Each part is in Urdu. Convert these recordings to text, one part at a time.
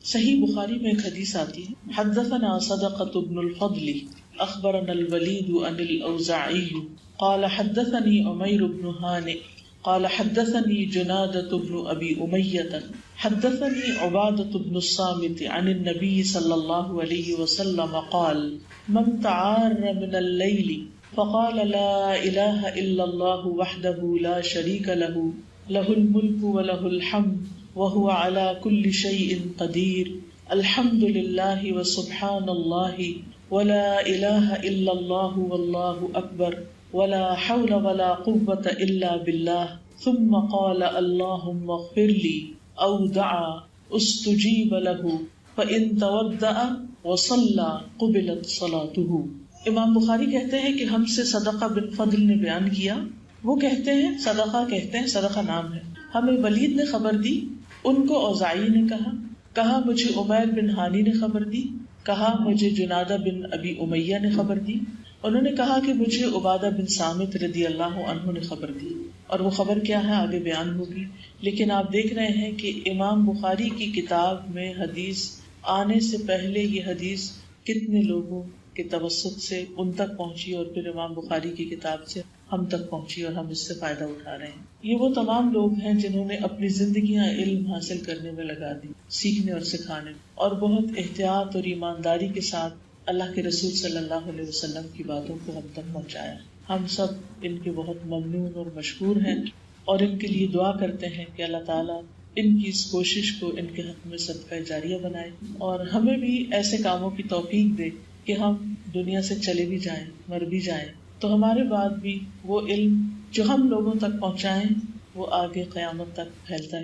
صحیح بخاری میں ایک حدیث آتی ہے، حدثنا صدقۃ بن الفضل اخبرنا الولید عن الاوزاعی قال حدثني عمیر بن ہانئ قال حدثني جنادة بن ابی امیہ حدثني عبادة بن الصامت عن النبي صلی اللہ علیہ وسلم قال من تعار من الليل فقال لا الہ الا اللہ وحدہ لا شریک له له الملک وله الحمد وهو على كل شيء قدیر الحمد للہ وسبحان اللہ ولا الہ الا اللہ واللہ اکبر ولا حول ولا قوة الا باللہ ثم قال اللهم اغفر لي او دعا استجیب له فإن تودع وصلى قبلت صلاته۔ امام بخاری کہتے ہیں کہ ہم سے صدقہ بن فضل نے بیان کیا، وہ کہتے ہیں صدقہ نام ہے، ہمیں ولید نے خبر دی، ان کو اوزاعی نے کہا مجھے عمیر بن ہانی نے خبر دی، کہا مجھے جنادہ بن ابی امیہ نے خبر دی، انہوں نے کہا کہ مجھے عبادہ بن صامت رضی اللہ عنہ نے خبر دی، اور وہ خبر کیا ہے آگے بیان ہوگی۔ لیکن آپ دیکھ رہے ہیں کہ امام بخاری کی کتاب میں حدیث آنے سے پہلے یہ حدیث کتنے لوگوں کے توسط سے ان تک پہنچی اور پھر امام بخاری کی کتاب سے ہم تک پہنچی اور ہم اس سے فائدہ اٹھا رہے ہیں۔ یہ وہ تمام لوگ ہیں جنہوں نے اپنی زندگیاں علم حاصل کرنے میں لگا دی، سیکھنے اور سکھانے میں، اور بہت احتیاط اور ایمانداری کے ساتھ اللہ کے رسول صلی اللہ علیہ وسلم کی باتوں کو ہم تک پہنچایا۔ ہم سب ان کے بہت ممنون اور مشکور ہیں اور ان کے لیے دعا کرتے ہیں کہ اللہ تعالیٰ ان کی اس کوشش کو ان کے حق میں صدقہ جاریہ بنائے اور ہمیں بھی ایسے کاموں کی توفیق دے کہ ہم دنیا سے چلے بھی جائیں، مر بھی جائیں تو ہمارے بعد بھی وہ علم جو ہم لوگوں تک پہنچائیں وہ آگے قیامت تک پہنچتا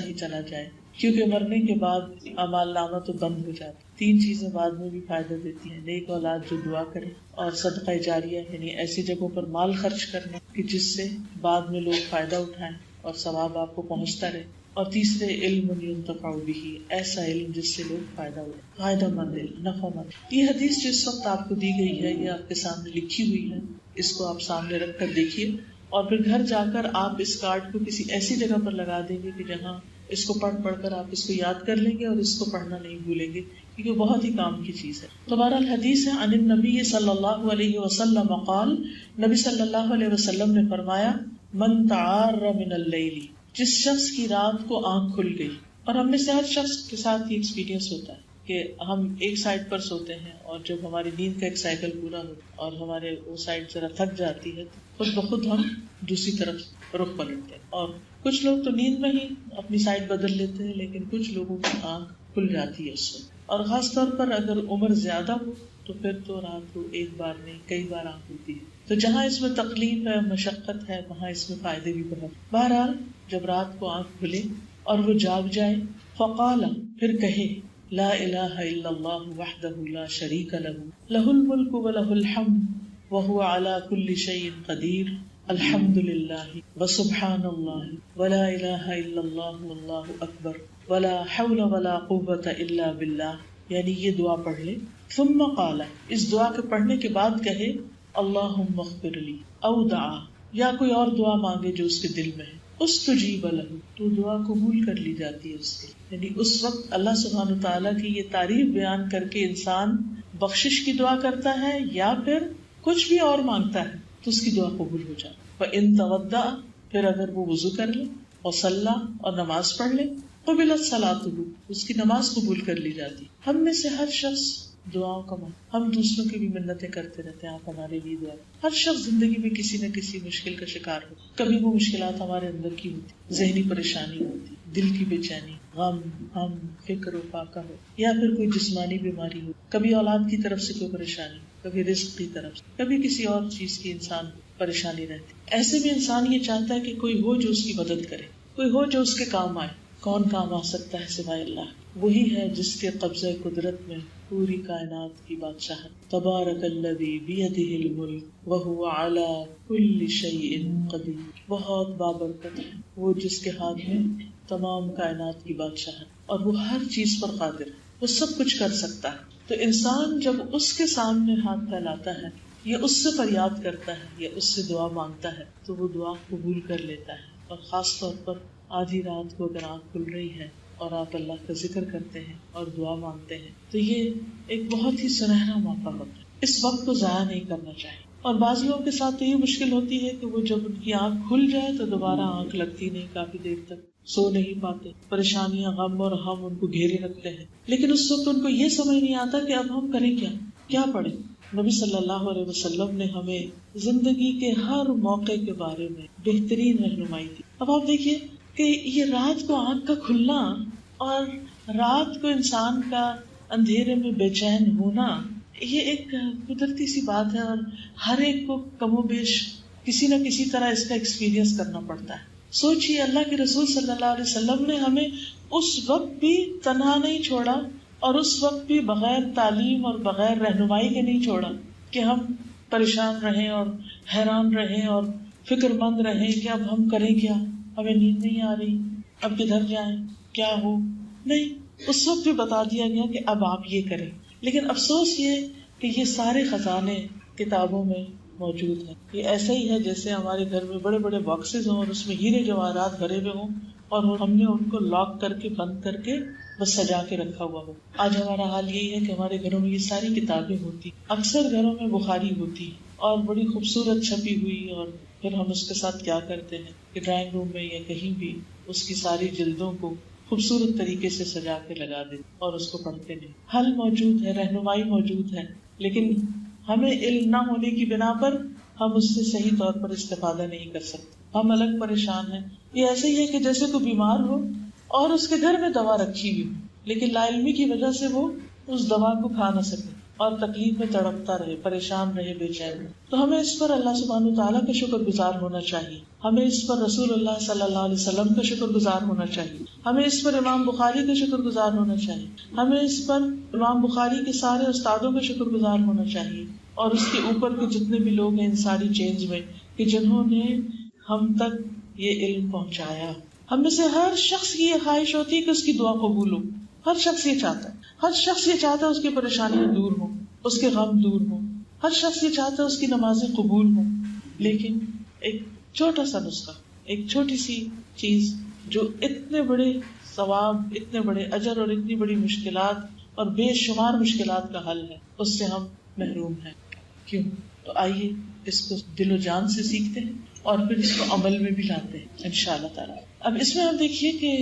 ہی چلا جائے، کیونکہ مرنے کے بعد اعمال نامہ تو بند ہو جاتا۔ تین چیزیں بعد میں بھی فائدہ دیتی ہیں، نیک اولاد جو دعا کرے، اور صدقہ جاریہ یعنی ایسی جگہوں پر مال خرچ کرنا کہ جس سے بعد میں لوگ فائدہ اٹھائیں اور ثواب آپ کو پہنچتا رہے، اور تیسرے علم ينتفع به، ایسا علم جس سے لوگ فائدہ مند علم، نفع مند۔ یہ حدیث جس وقت آپ کو دی گئی ہے یہ آپ کے سامنے لکھی ہوئی ہے، اس کو آپ سامنے رکھ کر دیکھیے اور پھر گھر جا کر آپ اس کارڈ کو کسی ایسی جگہ پر لگا دیں گے کہ جہاں اس کو پڑھ کر آپ اس کو یاد کر لیں گے اور اس کو پڑھنا نہیں بھولیں گے، کیونکہ بہت ہی کام کی چیز ہے۔ تو بہرحال حدیث ہے عن النبی صلی اللہ علیہ وسلم قال، نبی صلی اللہ علیہ وسلم نے فرمایا من تعار من اللیل، جس شخص کی رات کو آنکھ کھل گئی، اور ہم میں سے ہر شخص کے ساتھ یہ ایکسپیرینس ہوتا ہے کہ ہم ایک سائڈ پر سوتے ہیں اور جب ہماری نیند کا ایک سائیکل پورا ہوتا اور ہمارے وہ سائڈ ذرا تھک جاتی ہے تو خود بخود ہم دوسری طرف رخ پلٹتے ہیں، اور کچھ لوگ تو نیند میں ہی اپنی سائڈ بدل لیتے ہیں، لیکن کچھ لوگوں کی آنکھ کھل جاتی ہے اس سے، اور خاص طور پر اگر عمر زیادہ ہو تو پھر تو رات کو ایک بار نہیں کئی بار آنکھ کھلتی ہے۔ تو جہاں اس میں تکلیف ہے، مشقت ہے، وہاں اس میں فائدے بھی بہت۔ بہرحال جب رات کو آنکھ کھلے اور وہ جاگ جائے، فقال، پھر کہے لا الہ الا اللہ وحدہ لا شریک لہ لہ الملک ولہ الحمد وہو علی کل شیء قدیر الحمد للہ وسبحان اللہ ولا الہ الا اللہ واللہ اکبر ولا حول ولا قوة الا باللہ، یعنی یہ دعا پڑھ لے۔ ثم قال، اس دعا کے پڑھنے کے بعد کہے اللہم اغفر لی، او دعا، یا کوئی اور دعا مانگے جو اس کے دل میں ہے، استجیب لہ، تو دعا قبول کر لی جاتی ہے اس کے، یعنی اس وقت اللہ سبحانہ وتعالیٰ کی یہ تعریف بیان کر کے انسان بخشش کی دعا کرتا ہے یا پھر کچھ بھی اور مانگتا ہے تو اس کی دعا قبول ہو جاتی۔ فإن تودع، پھر اگر وہ وضو کر لے اور صلی اور نماز پڑھ لے، قبلت صلاتہ، اس کی نماز قبول کر لی جاتی۔ ہم میں سے ہر شخص دعاؤں کا ہم دوسروں کی بھی منتیں کرتے رہتے ہیں، آپ ہمارے لیے دعا۔ ہر شخص زندگی میں کسی نہ کسی مشکل کا شکار ہو، کبھی وہ مشکلات ہمارے اندر کی ہوتی، ذہنی پریشانی ہوتی، دل کی بے چینی، غم، فکر و فاقہ ہو، یا پھر کوئی جسمانی بیماری ہو، کبھی اولاد کی طرف سے کوئی پریشانی، کبھی رزق کی طرف سے، کبھی کسی اور چیز کی انسان پریشانی رہتی۔ ایسے میں انسان یہ چاہتا ہے کہ کوئی ہو جو اس کی مدد کرے، کوئی ہو جو اس کے کام آئے۔ کون کام آ سکتا ہے سوائے اللہ؟ وہی ہے جس کے قبضہ قدرت میں پوری کائنات کی بادشاہت۔ تبارک الذی بیدہ الملک وہو علی کل شیء قدیر، بہت بابرکت ہے وہ جس کے ہاتھ میں تمام کائنات کی بادشاہت، اور وہ ہر چیز پر قادر ہے، وہ سب کچھ کر سکتا ہے۔ تو انسان جب اس کے سامنے ہاتھ پھیلاتا ہے یا اس سے فریاد کرتا ہے یا اس سے دعا مانگتا ہے تو وہ دعا قبول کر لیتا ہے، اور خاص طور پر آدھی رات کو اگر آنکھ کھل رہی ہے اور آپ اللہ کا ذکر کرتے ہیں اور دعا مانگتے ہیں تو یہ ایک بہت ہی سنہرا موقع ہوتا ہے. اس وقت کو ضائع نہیں کرنا چاہیے. اور بعض لوگوں کے ساتھ تو یہ مشکل ہوتی ہے کہ وہ جب ان کی آنکھ کھل جائے تو دوبارہ آنکھ لگتی نہیں، کافی دیر تک سو نہیں پاتے، پریشانیاں، غم اور ہم ان کو گھیرے رکھتے ہیں. لیکن اس وقت ان کو یہ سمجھ نہیں آتا کہ اب ہم کریں کیا پڑھیں. نبی صلی اللہ علیہ وسلم نے ہمیں زندگی کے ہر موقع کے بارے میں بہترین رہنمائی دی. اب آپ دیکھیے کہ یہ رات کو آنکھ کا کھلنا اور رات کو انسان کا اندھیرے میں بے چین ہونا، یہ ایک قدرتی سی بات ہے اور ہر ایک کو کم و بیش کسی نہ کسی طرح اس کا ایکسپیرینس کرنا پڑتا ہے. سوچئے اللہ کے رسول صلی اللہ علیہ وسلم نے ہمیں اس وقت بھی تنہا نہیں چھوڑا اور اس وقت بھی بغیر تعلیم اور بغیر رہنمائی کے نہیں چھوڑا کہ ہم پریشان رہیں اور حیران رہیں اور فکر مند رہیں کہ اب ہم کریں کیا، ہمیں نیند نہیں آ رہی، اب کدھر جائیں، کیا ہو. نہیں، اس وقت بھی بتا دیا گیا کہ اب آپ یہ کریں. لیکن افسوس یہ کہ یہ سارے خزانے کتابوں میں موجود ہیں. یہ ایسا ہی ہے جیسے ہمارے گھر میں بڑے بڑے باکسز ہوں اور اس میں ہیرے جواہرات بھرے ہوئے ہوں اور ہم نے ان کو لاک کر کے بند کر کے بس سجا کے رکھا ہوا ہو. آج ہمارا حال یہی ہے کہ ہمارے گھروں میں یہ ساری کتابیں ہوتی، اکثر گھروں میں بخاری ہوتی اور بڑی خوبصورت چھپی ہوئی، اور پھر ہم اس کے ساتھ کیا کرتے ہیں کہ ڈرائنگ روم میں یا کہیں بھی اس کی ساری جلدوں کو خوبصورت طریقے سے سجا کے لگا دیتے اور اس کو پڑھتے نہیں. حل موجود ہے، رہنمائی موجود ہے، لیکن ہمیں علم نہ ہونے کی بنا پر ہم اس سے صحیح طور پر استفادہ نہیں کر سکتے. ہم الگ پریشان ہیں. یہ ایسے ہی ہے کہ جیسے کوئی بیمار ہو اور اس کے گھر میں دوا رکھی ہوئی لیکن لا علمی کی وجہ سے وہ اس دوا کو کھا نہ سکے اور تکلیف میں تڑپتا رہے، پریشان رہے، بے چین. تو ہمیں اس پر اللہ سبحانہ تعالیٰ کا شکر گزار ہونا چاہیے. ہمیں اس پر رسول اللہ صلی اللہ علیہ وسلم کا شکر گزار ہونا چاہیے. ہمیں اس پر امام بخاری کا شکر گزار ہونا چاہیے. ہمیں اس پر امام بخاری کے سارے استادوں کا شکر گزار ہونا چاہیے اور اس کے اوپر کے جتنے بھی لوگ ہیں ان ساری چینج میں کہ جنہوں نے ہم تک یہ علم پہنچایا. ہم میں سے ہر شخص کی یہ خواہش ہوتی ہے کہ اس کی دعا قبول ہو. ہر شخص یہ چاہتا ہے، ہر شخص یہ چاہتا ہے اس کی پریشانیاں دور ہوں، اس کے غم دور ہوں. ہر شخص یہ چاہتا ہے اس کی نمازیں قبول ہوں. لیکن ایک چھوٹا سا نسخہ، ایک چھوٹی سی چیز جو اتنے بڑے ثواب، اتنے بڑے اجر اور اتنی بڑی مشکلات اور بے شمار مشکلات کا حل ہے، اس سے ہم محروم ہیں. کیوں؟ تو آئیے اس کو دل و جان سے سیکھتے ہیں اور پھر اس کو عمل میں بھی لاتے ہیں انشاءاللہ تعالیٰ. اب اس میں آپ دیکھیے کہ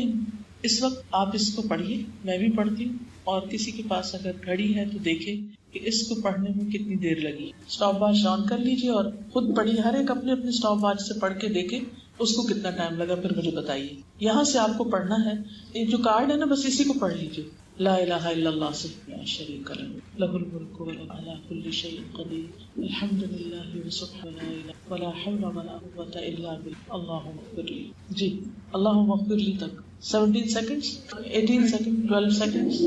اس وقت آپ اس کو پڑھیے، میں بھی پڑھتی ہوں، اور کسی کے پاس اگر گھڑی ہے تو دیکھے کہ اس کو پڑھنے میں کتنی دیر لگی. اسٹاپ واچ آن کر لیجیے اور خود پڑھیے. ہر ایک اپنے اپنے اسٹاپ واچ سے پڑھ کے دیکھے اس کو کتنا ٹائم لگا، پھر مجھے بتائیے. یہاں سے آپ کو پڑھنا ہے، یہ جو کارڈ ہے نا بس اسی کو پڑھ لیجیے. لا الہ الا اللہ لا شریک لہ لہ الملک وله علی کل شیء قدیر الحمد للہ وسبحان اللہ ولا حول ولا قوة الا باللہ اللہم اغفر لی. جی اللہم اغفر لی تک 17 seconds 18 seconds 12 seconds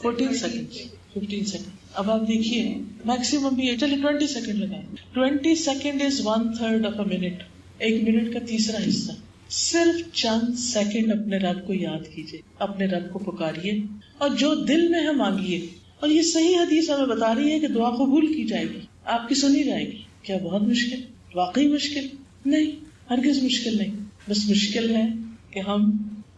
14 seconds 15 seconds. اب آپ دیکھیے میکسیمم بھی ہے، چلیے 20 سیکنڈ لگائیں. 20 second is 1/3 of a minute. ایک منٹ کا تیسرا حصہ. صرف چند سیکنڈ اپنے رب کو یاد کیجیے، اپنے رب کو پکاریے اور جو دل میں ہے مانگیے. اور یہ صحیح حدیث ہمیں بتا رہی ہے کہ دعا قبول کی جائے گی، آپ کی سنی جائے گی. کیا بہت مشکل؟ واقعی مشکل نہیں، ہرگز مشکل نہیں. بس مشکل ہے کہ ہم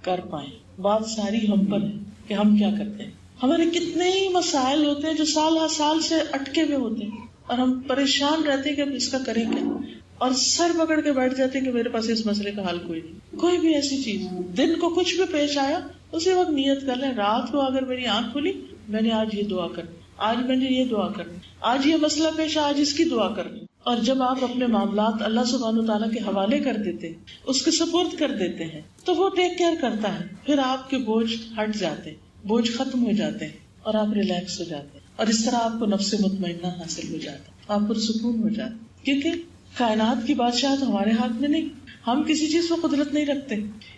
کر پائیں. بات ساری ہم پر ہے کہ ہم کیا کرتے ہیں. ہمارے کتنے ہی مسائل ہوتے ہیں جو سال ہر سال سے اٹکے ہوئے ہوتے ہیں اور ہم پریشان رہتے ہیں کہ اب اس کا کریں کیا، اور سر پکڑ کے بیٹھ جاتے ہیں کہ میرے پاس اس مسئلے کا حل کوئی نہیں. کوئی بھی ایسی چیز دن کو کچھ بھی پیش آیا اسی وقت نیت کر لیں. رات کو اگر میری آنکھ کھلی میں نے آج یہ دعا کرنی، آج میں نے یہ دعا کرنی، آج یہ مسئلہ پیش آج اس کی دعا کرنی. اور جب آپ اپنے معاملات اللہ سبحانہ تعالیٰ کے حوالے کر دیتے ہیں، اس کے سپرد کر دیتے ہیں، تو وہ ٹیک کیئر کرتا ہے. پھر آپ کے بوجھ ہٹ جاتے ہیں، بوجھ ختم ہو جاتے ہیں اور آپ ریلیکس ہو جاتے ہیں. اور اس طرح آپ کو نفس مطمئنہ حاصل ہو جاتا ہے، آپ پرسکون ہو جاتے ہیں. کیونکہ کائنات کی بادشاہت ہمارے ہاتھ میں نہیں، ہم کسی چیز پر قدرت نہیں رکھتے.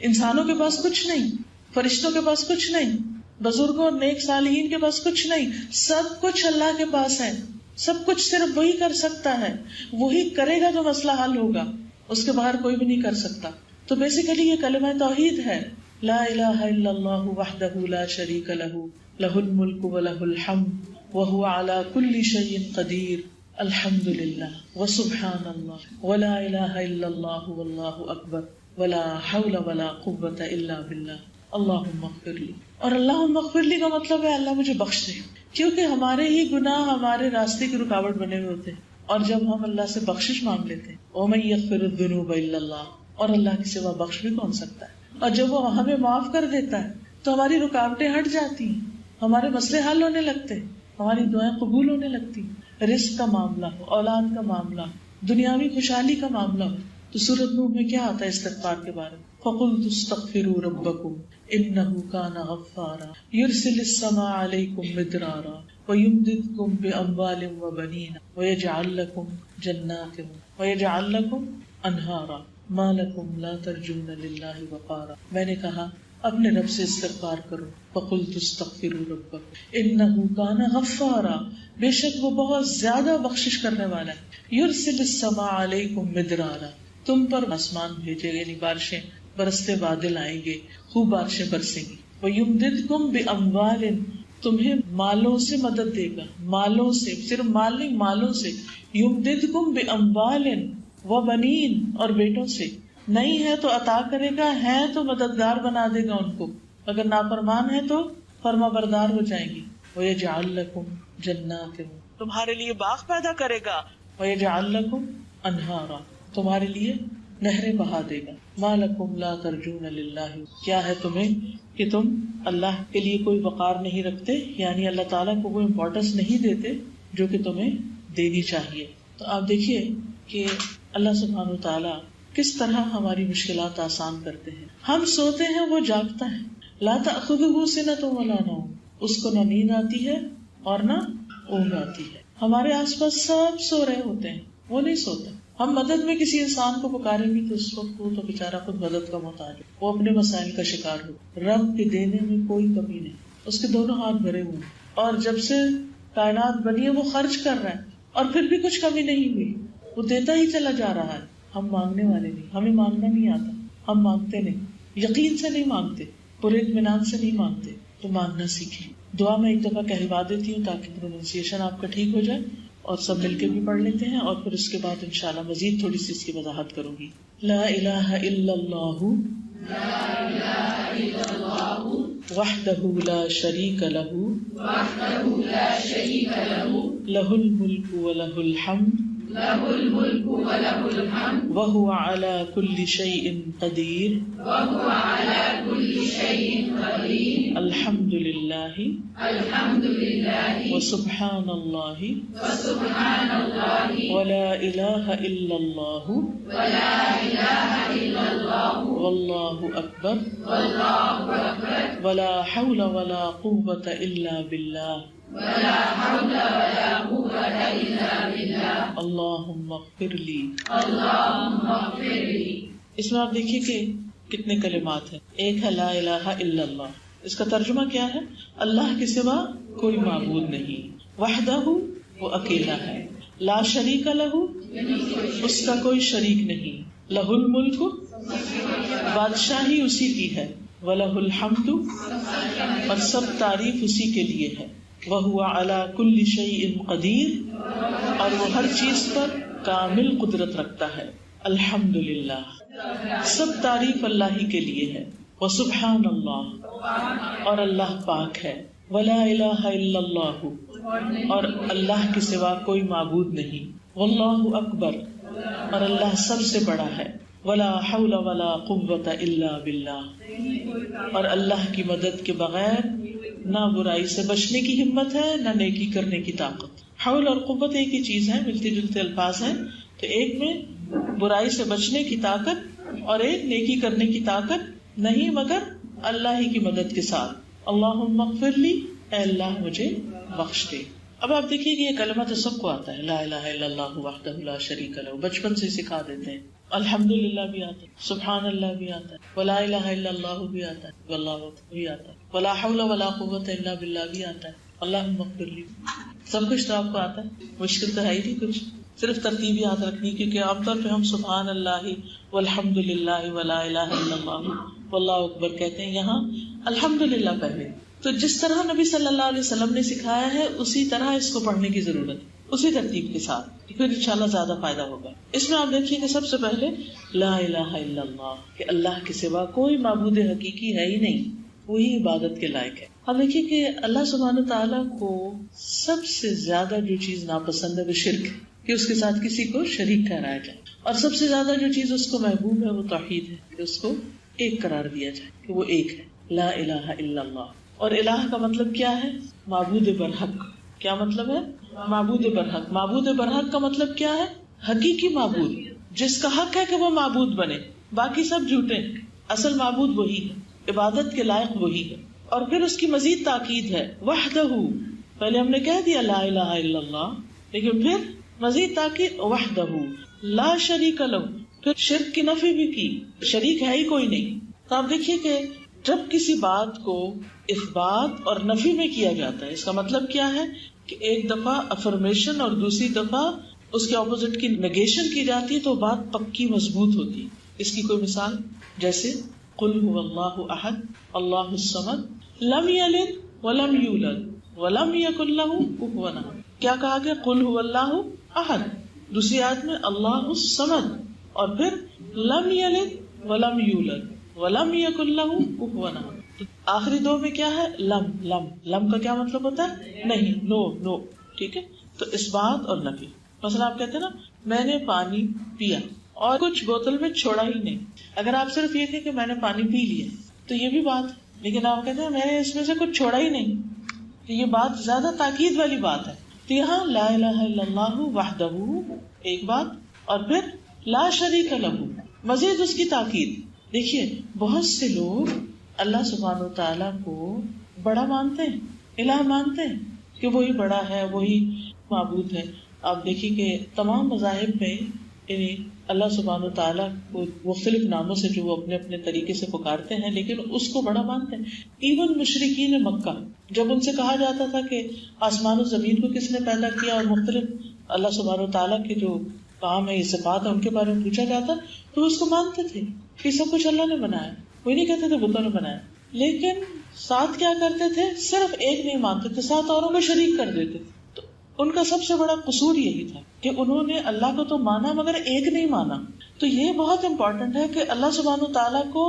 انسانوں کے پاس کچھ نہیں، فرشتوں کے پاس کچھ نہیں، بزرگوں اور نیک صالحین کے پاس کچھ نہیں. سب کچھ اللہ کے پاس ہے. سب کچھ صرف وہی کر سکتا ہے، وہی کرے گا تو مسئلہ حل ہوگا، اس کے باہر کوئی بھی نہیں کر سکتا. تو بیسیکلی یہ کلمہ توحید ہے، لا الہ الا اللہ وحدہ لا شریک لہ لہ الملک ولہ الحمد وہو علی کل شیء قدیر الحمد للہ وسبحان اللہ ولا الہ الا اللہ واللہ اکبر ولا حول ولا قوة الا باللہ اللہم اغفر لی. اور اللہم اغفر لی کا مطلب ہے اللہ مجھے بخش دے، کیونکہ ہمارے ہی گناہ ہمارے راستے کی رکاوٹ بنے ہوئے ہوتے ہیں. اور جب ہم اللہ سے بخشش مانگ لیتے ہیں وَمَن يَغْفِرُ الذُّنُوبَ إِلَّا اللَّهُ، اور اللہ کے سوا بخش بھی کون سکتا ہے. اور جب وہ ہمیں معاف کر دیتا ہے تو ہماری رکاوٹیں ہٹ جاتی ہیں، ہمارے مسئلے حل ہونے لگتے ہیں، ہماری دعائیں قبول ہونے لگتی ہیں. رزق کا معاملہ ہو، اولاد کا معاملہ ہو، دنیاوی خوشحالی کا معاملہ ہو. تو سورۃ نوح میں کیا آتا ہے استغفار کے بارے میں؟ فَقُلْتُ اسْتَغْفِرُوا رَبَّكُمْ إِنَّهُ كَانَ غَفَّارًا يُرْسِلِ السَّمَاءَ عَلَيْكُمْ مِدْرَارًا وَيُمْدِدْكُمْ بِأَمْوَالٍ وَبَنِينَ وَيَجْعَلْ لَكُمْ جَنَّاتٍ وَيَجْعَلْ لَكُمْ أَنْهَارًا مَا لَكُمْ لَا تَرْجُونَ لِلَّهِ وَقَارًا. میں نے کہا اپنے رب سے استغفار کرو. فَقُلْتُ اسْتَغْفِرُوا رَبَّكُمْ إِنَّهُ كَانَ غَفَّارًا، بے شک وہ بہت زیادہ بخشش کرنے والا ہے. يُرْسِلِ السَّمَاءَ عَلَيْكُمْ مِدْرَارًا، تم پر آسمان بھیجے گا، یعنی بارشیں برستے بادل آئیں گے، خوب بارشیں برسیں گی. وَيُمْدِدْكُمْ بِأَمْوَالٍ، تمہیں مالوں سے مدد دے گا، مالوں سے، صرف مال نہیں، مالوں سے. يُمْدِدْكُمْ بِأَمْوَالٍ وَبَنِينَ، اور بیٹوں سے. نہیں ہے تو عطا کرے گا، ہے تو مددگار بنا دے گا ان کو، اگر نافرمان ہے تو فرما بردار ہو جائیں گی. وَيَجْعَلْ لَكُمْ جَنَّاتٍ، تمہارے لیے باغ پیدا کرے گا. وَيَجْعَلْ لَكُمْ أَنْهَارًا، تمہارے لیے نہریں بہا دے گا. مَا لَكُمْ لَا تَرْجُونَ لِلَّهِ، کیا ہے تمہیں کہ تم اللہ کے لیے کوئی وقار نہیں رکھتے، یعنی اللہ تعالیٰ کو کوئی امپورٹنس نہیں دیتے جو کہ تمہیں دینی چاہیے. تو آپ دیکھیے کہ اللہ سبحانہ وتعالیٰ کس طرح ہماری مشکلات آسان کرتے ہیں. ہم سوتے ہیں وہ جاگتا ہے. لا تأخذہ سنۃ ولا نوم، اس کو نہ نیند آتی ہے اور نہ اونگ آتی ہے. ہمارے آس پاس سب سو رہے ہوتے ہیں، وہ نہیں سوتا. ہم مدد میں کسی انسان کو پکاریں گے تو اس وقت وہ تو بیچارہ خود مدد کا محتاج ہے، وہ اپنے مسائل کا شکار ہو. رب کے دینے میں کوئی کمی نہیں، اس کے دونوں ہاتھ بھرے ہوئے ہیں، اور جب سے کائنات بنی ہے وہ خرچ کر رہا ہے اور پھر بھی کچھ کمی نہیں ہوئی، وہ دیتا ہی چلا جا رہا ہے. ہم مانگنے والے نہیں، ہمیں مانگنا نہیں آتا، ہم مانگتے نہیں، یقین سے نہیں مانگتے، پورے اطمینان سے نہیں مانگتے. تو مانگنا سیکھیں. دعا میں ایک دفعہ کہلوا دیتی ہوں تاکہ پروننسیشن آپ کا ٹھیک ہو جائے، اور سب مل کے بھی پڑھ لیتے ہیں، اور پھر اس کے بعد انشاءاللہ مزید تھوڑی سی اس کی وضاحت کروں گی. لا الہ الا اللہ وحدہ لا شریک لہ لہ الملک ولہ الحمد وہو علی کل شیء قدیر الحمد للہ وسبحان اللہ ولا الہ الا اللہ واللہ اکبر ولا حول ولا قوة الا باللہ اللہم اغفر لی. اس میں آپ دیکھیے کہ کتنے کلمات ہیں. ایک ہے لا الہ الا اللہ، اس کا ترجمہ کیا ہے؟ اللہ کے سوا کوئی معبود نہیں. وحدہ، وہ اکیلا ہے. لا شریک لہ، اس کا کوئی شریک نہیں. لہ الملک، بادشاہی اسی کی ہے. ولہ الحمد، اور سب تعریف اسی کے لیے ہے. وہو علی کل شیء قدیر، اور وہ ہر چیز پر کامل قدرت رکھتا ہے. الحمدللہ، سب تعریف اللہ ہی کے لیے ہے. وسبحان اللہ، اور اللہ پاک ہے. ولا الہ الا اللہ، اور اللہ کے سوا کوئی معبود نہیں. واللہ اکبر، اور اللہ سب سے بڑا ہے. ولا حول ولا قوة الا باللہ، اور اللہ کی مدد کے بغیر نہ برائی سے بچنے کی ہمت ہے نہ نیکی کرنے کی طاقت. حول اور قوت ایک ہی چیز ہے، ملتے جلتے الفاظ ہیں. تو ایک میں برائی سے بچنے کی طاقت اور ایک نیکی کرنے کی طاقت نہیں، مگر اللہ ہی کی مدد کے ساتھ. اللہم اغفر لی، اے اللہ مجھے بخش دے. اب آپ دیکھیے کہ یہ کلمہ تو سب کو آتا ہے، لا الہ الا اللہ وحدہ لا شریک لہ، بچپن سے سکھا دیتے ہیں. الحمدللہ بھی آتا ہے، سبحان اللہ بھی آتا ہے، ولا الہ الا اللہ بھی آتا ہے، واللہ اکبر بھی آتا ہے، ولا حول ولا قوة الا باللہ بھی آتا ہے. اللہم اغفر لی، سب کچھ تو آپ کو آتا ہے، مشکل تو ہے ہی نہیں کچھ، صرف ترتیب یاد رکھنی. کیونکہ عام طور پہ ہم سبحان اللہ والحمدللہ ولا الہ الا اللہ واللہ اکبر کہتے ہیں، یہاں الحمدللہ پہلے. تو جس طرح نبی صلی اللہ علیہ وسلم نے سکھایا ہے اسی طرح اس کو پڑھنے کی ضرورت ہے. اسی ترتیب کے ساتھ، پھر انشاءاللہ زیادہ فائدہ ہوگا. اس میں آپ دیکھیے کہ سب سے پہلے لا الہ الا اللہ، کہ اللہ کے سوا کوئی معبود حقیقی ہے ہی نہیں، وہی عبادت کے لائق ہے. اب دیکھیے کہ اللہ سبحانہ تعالیٰ کو سب سے زیادہ جو چیز ناپسند ہے وہ شرک ہے، کہ اس کے ساتھ کسی کو شریک ٹھہرایا جائے، اور سب سے زیادہ جو چیز اس کو محبوب ہے وہ توحید ہے، کہ اس کو ایک قرار دیا جائے کہ وہ ایک ہے. لا الہ الا اللہ. اور الہ کا مطلب کیا ہے؟ معبود برحق. کیا مطلب ہے؟ معبود برحق. معبود برحق کا مطلب کیا ہے؟ حقیقی معبود، جس کا حق ہے کہ وہ معبود بنے، باقی سب جھوٹے ہیں. اصل معبود وہی ہے، عبادت کے لائق وہی ہے. اور پھر اس کی مزید تاکید ہے وحدہ. پہلے ہم نے کہہ دیا لا الہ الا اللہ، لیکن پھر مزید تاکید وحدہ لا شریک لہ. پھر شرک کی نفی بھی کی، شریک ہے ہی کوئی نہیں. تو آپ دیکھیے کہ جب کسی بات کو اثبات اور نفی میں کیا جاتا ہے، اس کا مطلب کیا ہے کہ ایک دفعہ افرمیشن اور دوسری دفعہ اس کے اپوزٹ کی نیگیشن کی جاتی ہے تو بات پکی مضبوط ہوتی ہے. اس کی کوئی مثال جیسے قل هو اللہ احد اللہ الصمد لم یلد ولم یولد ولم یکن لہ کفوا احد. کیا کہا گیا؟ قل هو اللہ احد. دوسری آیت میں اللہ الصمد، اور پھر لم یلد ولم یولد ولم یکن لہ کفوا احد. آخری دو میں کیا ہے؟ لم. لم لم کا کیا مطلب ہوتا ہے؟ نہیں، نو نو. ٹھیک ہے، تو اس بات اور نفی. مثلا آپ کہتے ہیں نا میں نے پانی پیا اور کچھ بوتل میں چھوڑا ہی نہیں. اگر آپ صرف یہ کہیں کہ میں نے پانی پی لیا تو یہ بھی بات ہے، لیکن آپ کہتے ہیں میں نے اس میں سے کچھ چھوڑا ہی نہیں، تو یہ بات زیادہ تاکید والی بات ہے. تو یہاں لا الہ الا اللہ وحدہ ایک بات، اور پھر لا شریک لہ مزید اس کی تاکید. دیکھیے بہت سے لوگ اللہ سبحانہ و تعالیٰ کو بڑا مانتے ہیں، الہ مانتے ہیں کہ وہی بڑا ہے، وہی معبود ہے. آپ دیکھیے کہ تمام مذاہب میں یعنی اللہ سبحانہ و تعالیٰ کو مختلف ناموں سے جو وہ اپنے اپنے طریقے سے پکارتے ہیں، لیکن اس کو بڑا مانتے ہیں. ایون مشرکین مکہ جب ان سے کہا جاتا تھا کہ آسمان و زمین کو کس نے پیدا کیا اور مختلف اللہ سبحانہ و تعالیٰ کے جو کام ہے، یہ صفات ہے، ان کے بارے میں پوچھا جاتا تو اس کو مانتے تھے کہ سب کچھ اللہ نے بنایا. کوئی نہیں کہتے تھے بتوں نے بنایا، لیکن ساتھ کیا کرتے تھے؟ صرف ایک نہیں مانتے تھے، ساتھ اوروں کو شریک کر دیتے تھے. تو ان کا سب سے بڑا قصور یہی تھا کہ انہوں نے اللہ کو تو مانا مگر ایک نہیں مانا. تو یہ بہت امپورٹنٹ ہے کہ اللہ سبحانہ تعالیٰ کو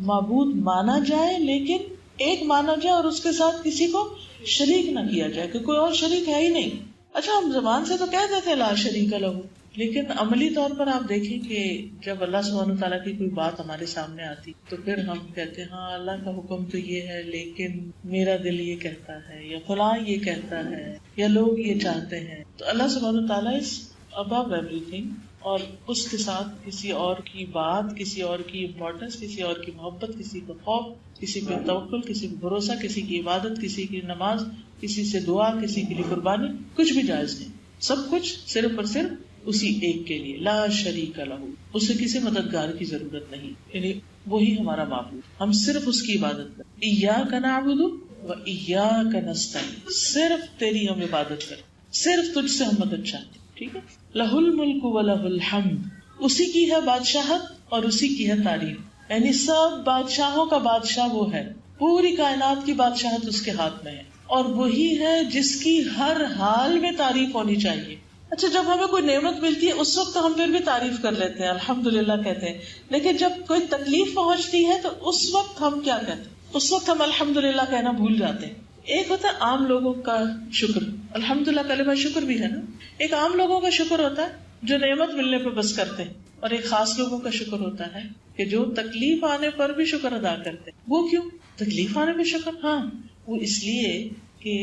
معبود مانا جائے لیکن ایک مانا جائے اور اس کے ساتھ کسی کو شریک نہ کیا جائے کہ کوئی اور شریک ہے ہی نہیں. اچھا ہم زبان سے تو کہہ دیتے ہیں لا شریک لہ، لیکن عملی طور پر آپ دیکھیں کہ جب اللہ سبحانہ تعالیٰ کی کوئی بات ہمارے سامنے آتی تو پھر ہم کہتے ہیں ہاں اللہ کا حکم تو یہ ہے لیکن میرا دل یہ کہتا ہے، یا فلاں یہ کہتا ہے، یا لوگ یہ چاہتے ہیں. تو اللہ سبحانہ تعالیٰ از ابو ایوری تھنگ، اور اس کے ساتھ کسی اور کی بات، کسی اور کی امپورٹنس، کسی اور کی محبت، کسی کا خوف، کسی پہ توکل، کسی پہ بھروسہ، کسی کی عبادت، کسی کی نماز، کسی سے دعا، کسی کے لیے قربانی، کچھ بھی جائز نہیں. سب کچھ صرف اور صرف اسی ایک کے لیے، لا شریک لہ. اسے کسی مددگار کی ضرورت نہیں، یعنی وہی ہمارا معبود، ہم صرف اس کی عبادت کریں. ایاک نعبد و ایاک نستعین، صرف تیری ہم عبادت کریں، صرف تجھ سے ہم مدد چاہتے ہیں. ٹھیک ہے. لہ الملک و لہ الحمد، اسی کی ہے بادشاہت اور اسی کی ہے تعریف. یعنی سب بادشاہوں کا بادشاہ وہ ہے، پوری کائنات کی بادشاہت اس کے ہاتھ میں ہے، اور وہی ہے جس کی ہر حال میں تعریف ہونی چاہیے. اچھا جب ہمیں کوئی نعمت ملتی ہے اس وقت ہم پھر بھی تعریف کر لیتے ہیں، الحمدللہ کہتے ہیں، لیکن جب کوئی تکلیف پہنچتی ہے تو اس وقت ہم کیا کہتے ہیں؟ اس وقت ہم الحمدللہ کہنا بھول جاتے ہیں. ایک ہوتا ہے عام لوگوں کا شکر، الحمدللہ کلمہ شکر بھی ہے نا. ایک عام لوگوں کا شکر ہوتا ہے جو نعمت ملنے پہ بس کرتے ہیں، اور ایک خاص لوگوں کا شکر ہوتا ہے کہ جو تکلیف آنے پر بھی شکر ادا کرتے ہیں. وہ کیوں تکلیف آنے پہ شکر؟ ہاں وہ اس لیے کہ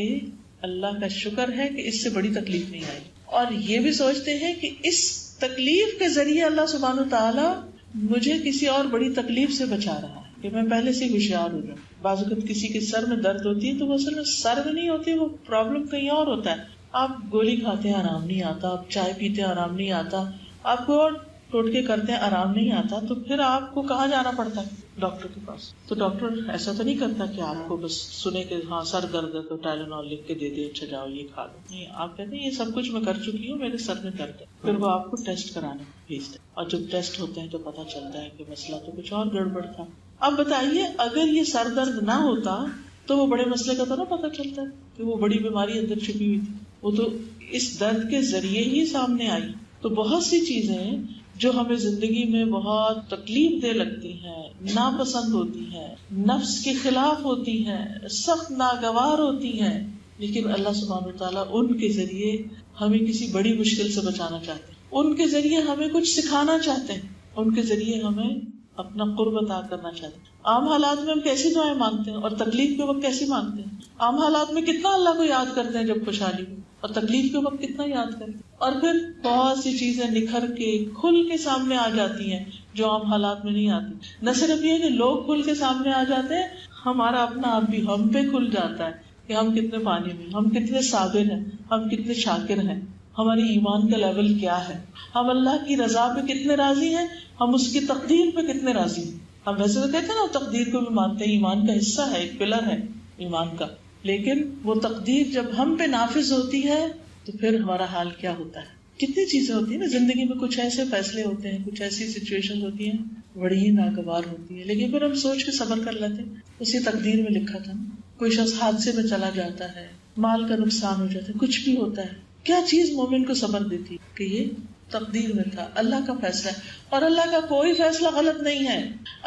اللہ کا شکر ہے کہ اس سے بڑی تکلیف نہیں آئی، اور یہ بھی سوچتے ہیں کہ اس تکلیف کے ذریعے اللہ سبحانہ تعالیٰ مجھے کسی اور بڑی تکلیف سے بچا رہا ہے، کہ میں پہلے سے ہوشیار ہو جاؤں. بعض اوقات کسی کے سر میں درد ہوتی ہے تو وہ اصل میں سر میں نہیں ہوتی، وہ پرابلم کہیں اور ہوتا ہے. آپ گولی کھاتے ہیں آرام نہیں آتا، آپ چائے پیتے ہیں آرام نہیں آتا، آپ کو اور ٹوٹکے کرتے ہیں آرام نہیں آتا، تو پھر آپ کو کہاں جانا پڑتا ہے؟ ڈاکٹر کے پاس. تو ڈاکٹر ایسا تو نہیں کرتا کہ آپ کو بس سنے کہ ہاں سر درد ہے تو ٹائلینول لکھ کے دے دے، اچھا جاؤ یہ کھا لو. نہیں، آپ کہتے ہیں یہ سب کچھ میں کر چکی ہوں، میرے سر میں درد ہے. پھر وہ آپ کو ٹیسٹ کرانے بھیجتے ہیں، اور جب ٹیسٹ ہوتے ہیں تو پتا چلتا ہے کہ مسئلہ تو کچھ اور گڑبڑ تھا. اب بتائیے اگر یہ سر درد نہ ہوتا تو وہ بڑے مسئلے کا تو نہ پتا چلتا کہ وہ بڑی بیماری اندر چھپی ہوئی تھی. وہ تو اس درد کے ذریعے ہی سامنے آئی. تو بہت سی چیزیں ہیں جو ہمیں زندگی میں بہت تکلیف دہ لگتی ہیں، ناپسند ہوتی ہیں، نفس کے خلاف ہوتی ہیں، سخت ناگوار ہوتی ہیں، لیکن اللہ سبحانہ وتعالیٰ ان کے ذریعے ہمیں کسی بڑی مشکل سے بچانا چاہتے ہیں، ان کے ذریعے ہمیں کچھ سکھانا چاہتے ہیں، ان کے ذریعے ہمیں اپنا قرب عطا کرنا چاہتے ہیں. عام حالات میں ہم کیسی دعائیں مانگتے ہیں اور تکلیف کے وقت کیسی مانگتے ہیں؟ عام حالات میں کتنا اللہ کو یاد کرتے ہیں جب خوشحالی ہو، اور تکلیف کے وقت کتنا یاد کرتے ہیں. اور پھر بہت سی چیزیں نکھر کے کھل کے سامنے آ جاتی ہیں جو عام حالات میں نہیں آتی. نہ صرف یہ کہ لوگ کھل کے سامنے آ جاتے ہیں، ہمارا اپنا آپ بھی ہم پہ کھل جاتا ہے کہ ہم کتنے پانی میں، ہم کتنے صابر ہیں، ہم کتنے شاکر ہیں، ہماری ایمان کا لیول کیا ہے، ہم اللہ کی رضا پہ کتنے راضی ہیں، ہم اس کی تقدیر پہ کتنے راضی ہیں. ہم ویسے تو کہتے ہیں نا تقدیر کو بھی مانتے ہیں، ایمان کا حصہ ہے، ایک پلر ہے ایمان کا، لیکن وہ تقدیر جب ہم پہ نافذ ہوتی ہے تو پھر ہمارا حال کیا ہوتا ہے. کتنی چیزیں ہوتی ہیں نا زندگی میں، کچھ ایسے فیصلے ہوتے ہیں، کچھ ایسی سچویشن ہوتی ہیں بڑی ہی ناگوار ہوتی ہے، لیکن پھر ہم سوچ کے صبر کر لیتے ہیں. اسی تقدیر میں لکھا تھا نا، کوئی شخص حادثے میں چلا جاتا ہے، مال کا نقصان ہو جاتا ہے، کچھ بھی ہوتا ہے، کیا چیز مومن کو صبر دیتی کہ یہ تقدیر میں تھا، اللہ کا فیصلہ ہے. اور اللہ کا کوئی فیصلہ غلط نہیں ہے،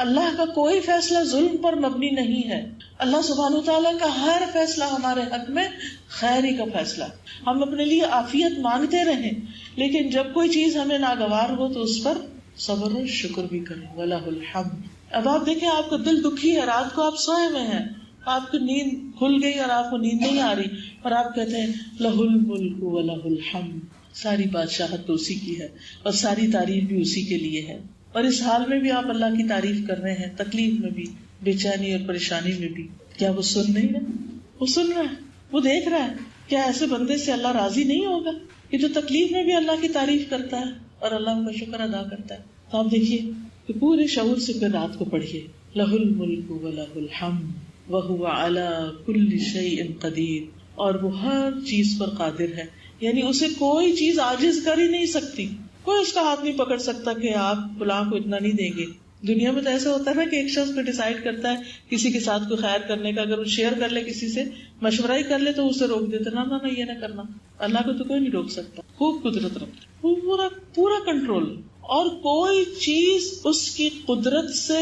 اللہ کا کوئی فیصلہ ظلم پر مبنی نہیں ہے. اللہ سبحانہ وتعالیٰ کا ہر فیصلہ ہمارے حق میں خیر ہی کا فیصلہ. ہم اپنے لیے عافیت مانگتے رہیں، لیکن جب کوئی چیز ہمیں ناگوار ہو تو اس پر صبر اور شکر بھی کریں. وَلَهُ الْحَمْدُ. اب آپ دیکھیں آپ کا دل دکھی ہے، رات کو آپ سوئے ہوئے ہیں، آپ کی نیند کھل گئی اور آپ کو نیند نہیں آ رہی، اور آپ کہتے ہیں لَهُ الْمُلْكُ وَلَهُ الْحَمْدُ، ساری بادشاہت تو اسی کی ہے اور ساری تعریف بھی اسی کے لیے ہے. اور اس حال میں بھی آپ اللہ کی تعریف کر رہے ہیں، تکلیف میں بھی، بے چینی اور پریشانی میں بھی. کیا وہ سن نہیں رہا؟ وہ سن رہا ہے، وہ دیکھ رہا ہے. کیا ایسے بندے سے اللہ راضی نہیں ہوگا کہ جو تکلیف میں بھی اللہ کی تعریف کرتا ہے اور اللہ کا شکر ادا کرتا ہے؟ تو آپ دیکھیے کہ پورے شعور سے پھر رات کو پڑھیے لَهُ الْمُلْكُ وَلَهُ الْحَمْدُ وَهُوَ عَلَى كُلِّ شَيْءٍ قَدِيرٌ. اور وہ ہر چیز پر قادر ہے، یعنی اسے کوئی چیز عاجز کر ہی نہیں سکتی، کوئی اس کا ہاتھ نہیں پکڑ سکتا کہ آپ فلاں کو اتنا نہیں دیں گے. دنیا میں تو ایسا ہوتا ہے نا کہ ایک شخص پہ ڈیسائیڈ کرتا ہے کسی کے ساتھ کوئی خیر کرنے کا، اگر وہ شیئر کر لے کسی سے، مشورہ ہی کر لے تو اسے روک دیتے، نہ یہ نہ کرنا. اللہ کو تو کوئی نہیں روک سکتا، خوب قدرت رکھتا، وہ پورا کنٹرول، اور کوئی چیز اس کی قدرت سے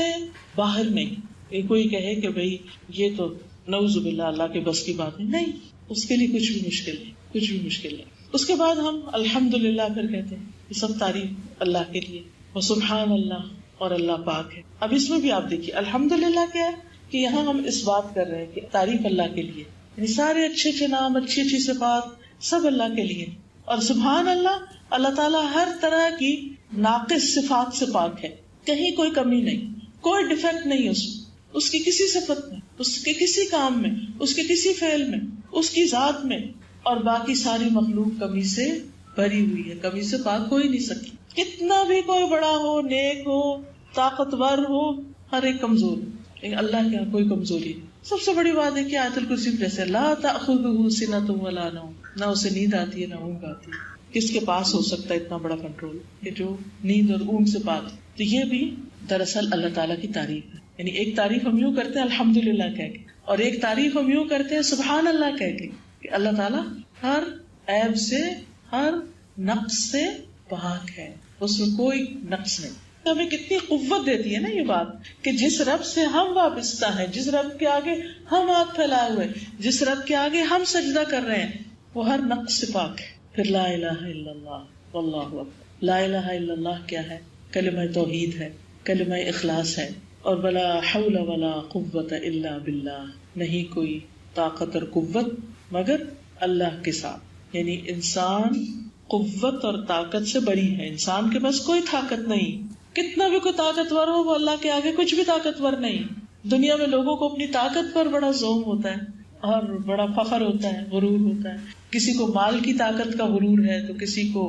باہر نہیں. کوئی کہے کہ بھئی یہ تو نعوذ باللہ اللہ کے بس کی بات نہیں، اس کے لیے کچھ بھی مشکل نہیں، کچھ بھی مشکل نہیں. اس کے بعد ہم الحمدللہ پھر کہتے ہیں، یہ سب تعریف اللہ کے لیے، وسبحان اللہ، اور اللہ پاک ہے. اب اس میں بھی آپ دیکھیے الحمدللہ کیا ہے کہ یہاں ہم اس بات کر رہے ہیں کہ تعریف اللہ کے لیے، یعنی سارے اچھے اچھے نام، اچھی اچھی صفات سب اللہ کے لیے. اور سبحان اللہ، اللہ تعالیٰ ہر طرح کی ناقص صفات سے پاک ہے، کہیں کوئی کمی نہیں، کوئی ڈیفیکٹ نہیں اس کی کسی صفت میں، اس کے کسی کام میں، اس کے کسی فعل میں، اس کی ذات میں. اور باقی ساری مخلوق کمی سے بھری ہوئی ہے، کمی سے پاک ہو ہی نہیں سکتی. کتنا بھی کوئی بڑا ہو، نیک ہو، طاقتور ہو، ہر ایک کمزور ہے، لیکن اللہ کے یہاں کوئی کمزوری نہیں. سب سے بڑی بات ہے کہ آیت الکرسی جیسے لا تأخذہ سنۃ ولا نوم، نہ اسے نیند آتی ہے نہ اونگ آتی ہے. کس کے پاس ہو سکتا ہے اتنا بڑا کنٹرول کہ جو نیند اور اونگ سے پاک ہے؟ تو یہ بھی دراصل اللہ تعالیٰ کی تعریف ہے. یعنی ایک تعریف ہم یوں کرتے ہیں الحمدللہ کہہ کے، اور ایک تعریف ہم یوں کرتے ہیں سبحان اللہ کہہ کے، کہ اللہ تعالیٰ ہر عیب سے، ہر نقص سے پاک ہے، اس میں کوئی نقص نہیں. ہمیں کتنی قوت دیتی ہے نا یہ بات کہ جس رب سے ہم وابستہ ہیں، جس رب کے آگے ہم ہاتھ پھیلائے ہوئے، جس رب کے آگے ہم سجدہ کر رہے ہیں، وہ ہر نقص سے پاک ہے. پھر لا الہ الا اللہ واللہ اکبر. لا الہ الا اللہ کیا ہے؟ کلمہ توحید ہے، کلمہ اخلاص ہے. اور ولا حول ولا قوت الا باللہ، نہیں کوئی طاقت اور قوت مگر اللہ کے ساتھ. یعنی انسان قوت اور طاقت سے بری ہے، انسان کے پاس کوئی طاقت نہیں. کتنا بھی کوئی طاقتور ہو، وہ اللہ کے آگے کچھ بھی طاقتور نہیں. دنیا میں لوگوں کو اپنی طاقت پر بڑا زوم ہوتا ہے اور بڑا فخر ہوتا ہے، غرور ہوتا ہے. کسی کو مال کی طاقت کا غرور ہے تو کسی کو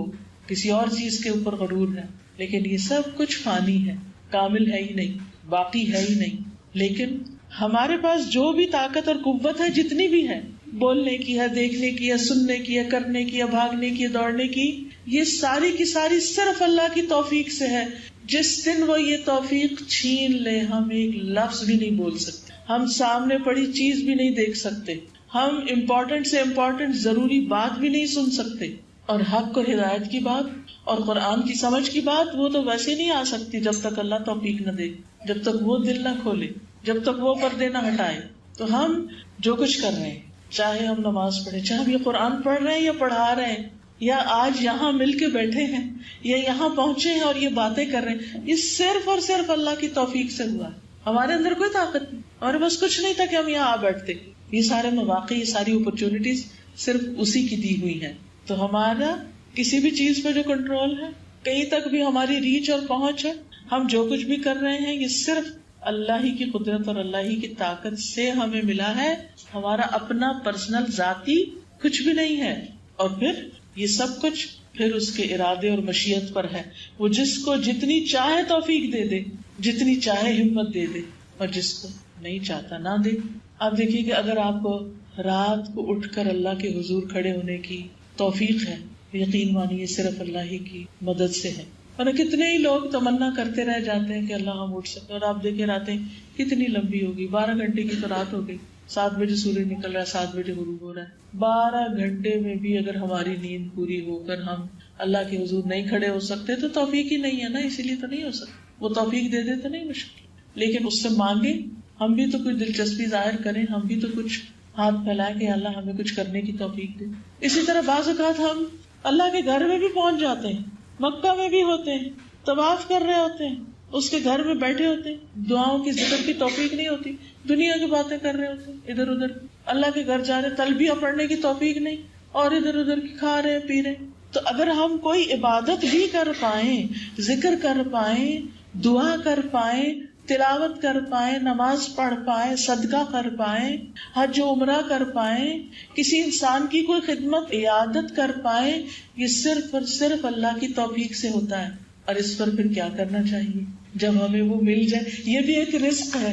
کسی اور چیز کے اوپر غرور ہے. لیکن یہ سب کچھ فانی ہے، کامل ہے ہی نہیں، باقی ہے ہی نہیں. لیکن ہمارے پاس جو بھی طاقت اور قوت ہے، جتنی بھی ہے، بولنے کی ہے، دیکھنے کی ہے، سننے کی ہے، کرنے کی ہے، بھاگنے کی ہے، دوڑنے کی، یہ ساری کی ساری صرف اللہ کی توفیق سے ہے. جس دن وہ یہ توفیق چھین لے، ہم ایک لفظ بھی نہیں بول سکتے، ہم سامنے پڑی چیز بھی نہیں دیکھ سکتے، ہم امپورٹنٹ سے امپورٹنٹ ضروری بات بھی نہیں سن سکتے، اور حق اور ہدایت کی بات اور قرآن کی سمجھ کی بات وہ تو ویسے نہیں آ سکتی جب تک اللہ توفیق نہ دے، جب تک وہ دل نہ کھولے، جب تک وہ پردے نہ ہٹائے۔ تو ہم جو کچھ کر رہے ہیں، چاہے ہم نماز پڑھیں، چاہے ہم یہ قرآن پڑھ رہے ہیں یا پڑھا رہے ہیں، یا آج یہاں مل کے بیٹھے ہیں یا یہاں پہنچے ہیں اور یہ باتیں کر رہے ہیں، یہ صرف اور صرف اللہ کی توفیق سے ہوا ہے۔ ہمارے اندر کوئی طاقت نہیں، ہمارے پاس کچھ نہیں تھا کہ ہم یہاں آ بیٹھتے۔ یہ سارے مواقع، یہ ساری اپرچونٹیز صرف اسی کی دی ہوئی ہیں۔ تو ہمارا کسی بھی چیز پہ جو کنٹرول ہے، کہیں تک بھی ہماری ریچ اور پہنچ ہے، ہم جو کچھ بھی کر رہے ہیں یہ صرف اللہ ہی کی قدرت اور اللہ ہی کی طاقت سے ہمیں ملا ہے، ہمارا اپنا پرسنل ذاتی کچھ بھی نہیں ہے۔ اور پھر یہ سب کچھ پھر اس کے ارادے اور مشیت پر ہے، وہ جس کو جتنی چاہے توفیق دے دے، جتنی چاہے ہمت دے دے، اور جس کو نہیں چاہتا نہ دے۔ آپ دیکھیے کہ اگر آپ کو رات کو اٹھ کر اللہ کے حضور کھڑے ہونے کی توفیق ہے، یقین مانیے صرف اللہ ہی کی مدد سے ہے۔ اور کتنے ہی لوگ تمنا کرتے رہ جاتے ہیں کہ اللہ ہم اٹھ سکتے، اور آپ دیکھیں راتیں کتنی لمبی ہوگی، 12 گھنٹے کی تو رات ہو گئی، 7 بجے سورج نکل رہا ہے، 7 بجے غروب ہو رہا ہے۔ 12 گھنٹے میں بھی اگر ہماری نیند پوری ہو کر ہم اللہ کے حضور نہیں کھڑے ہو سکتے تو توفیق ہی نہیں ہے نا، اسی لیے تو نہیں ہو سکتا۔ وہ توفیق دے دے تو نہیں مشکل، لیکن اس سے مانگے، ہم بھی تو کچھ دلچسپی ظاہر کریں، ہم بھی تو کچھ ہاتھ پھیلائیں کہ اللہ ہمیں کچھ کرنے کی توفیق دے۔ اسی طرح بعض اوقات ہم اللہ کے گھر میں بھی پہنچ جاتے ہیں، مکہ میں بھی ہوتے ہیں، طواف کر رہے ہوتے ہیں، اس کے گھر میں بیٹھے ہوتے ہیں، دعاؤں کی ذکر کی توفیق نہیں ہوتی، دنیا کی باتیں کر رہے ہوتے ہیں ادھر ادھر، اللہ کے گھر جا رہے، تلبیہ پڑھنے کی توفیق نہیں، اور ادھر ادھر کی کھا رہے پی رہے۔ تو اگر ہم کوئی عبادت بھی کر پائیں، ذکر کر پائیں، دعا کر پائیں، تلاوت کر پائیں، نماز پڑھ پائیں، صدقہ کر پائیں، حج و عمرہ کر پائیں، کسی انسان کی کوئی خدمت عیادت کر پائیں، یہ صرف اور صرف اللہ کی توفیق سے ہوتا ہے۔ اور اس پر پھر کیا کرنا چاہیے جب ہمیں وہ مل جائے؟ یہ بھی ایک رزق ہے،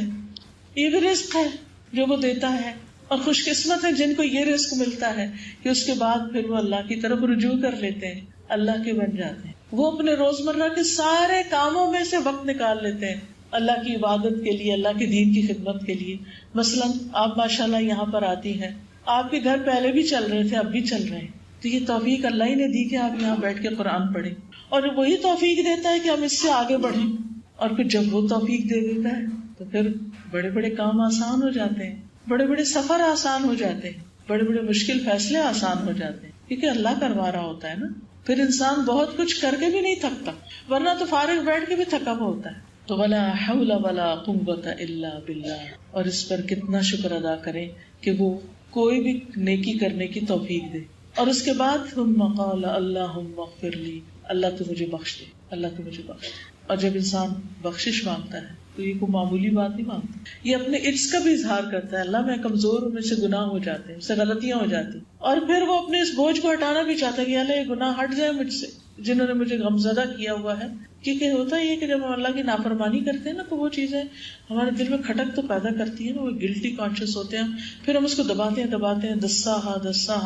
یہ بھی رزق ہے جو وہ دیتا ہے، اور خوش قسمت ہے جن کو یہ رزق ملتا ہے کہ اس کے بعد پھر وہ اللہ کی طرف رجوع کر لیتے ہیں، اللہ کے بن جاتے ہیں۔ وہ اپنے روزمرہ کے سارے کاموں میں سے وقت نکال لیتے ہیں اللہ کی عبادت کے لیے، اللہ کے دین کی خدمت کے لیے۔ مثلاً آپ ماشاءاللہ یہاں پر آتی ہیں، آپ کے گھر پہلے بھی چل رہے تھے، اب بھی چل رہے ہیں، تو یہ توفیق اللہ ہی نے دی کہ آپ یہاں بیٹھ کے قرآن پڑھیں، اور وہی توفیق دیتا ہے کہ ہم اس سے آگے بڑھیں۔ اور پھر جب وہ توفیق دے دیتا ہے تو پھر بڑے بڑے کام آسان ہو جاتے ہیں، بڑے بڑے سفر آسان ہو جاتے ہیں، بڑے بڑے مشکل فیصلے آسان ہو جاتے ہیں، کیونکہ اللہ کروا رہا ہوتا ہے نا۔ پھر انسان بہت کچھ کر کے بھی نہیں تھکتا، ورنہ تو فارغ بیٹھ کے بھی تھکا ہوا ہوتا ہے۔ تو ولا حول ولا قوت الا باللہ، اور اس پر کتنا شکر ادا کریں کہ وہ کوئی بھی نیکی کرنے کی توفیق دے۔ اور اس کے بعد ثم قال اللہم اغفر لی، اللہ تو مجھے بخش دے، اللہ تو مجھے بخش دے۔ اور جب انسان بخشش مانگتا ہے تو یہ کوئی معمولی بات نہیں مانگتا، یہ اپنے عجز کا بھی اظہار کرتا ہے، اللہ میں کمزور ہوں، مجھ سے گناہ ہو جاتے ہیں، مجھ سے غلطیاں ہو جاتی، اور پھر وہ اپنے اس بوجھ کو ہٹانا بھی چاہتا ہے کہ اللہ یہ گناہ ہٹ جائے مجھ سے، جنہوں نے مجھے غمزدہ کیا ہوا ہے۔ کیونکہ ہوتا یہ کہ جب ہم اللہ کی نافرمانی کرتے ہیں نا تو وہ چیزیں ہمارے دل میں کھٹک تو پیدا کرتی ہیں نا، وہ گلٹی کانشیس ہوتے ہیں، پھر ہم اس کو دباتے ہیں دسا،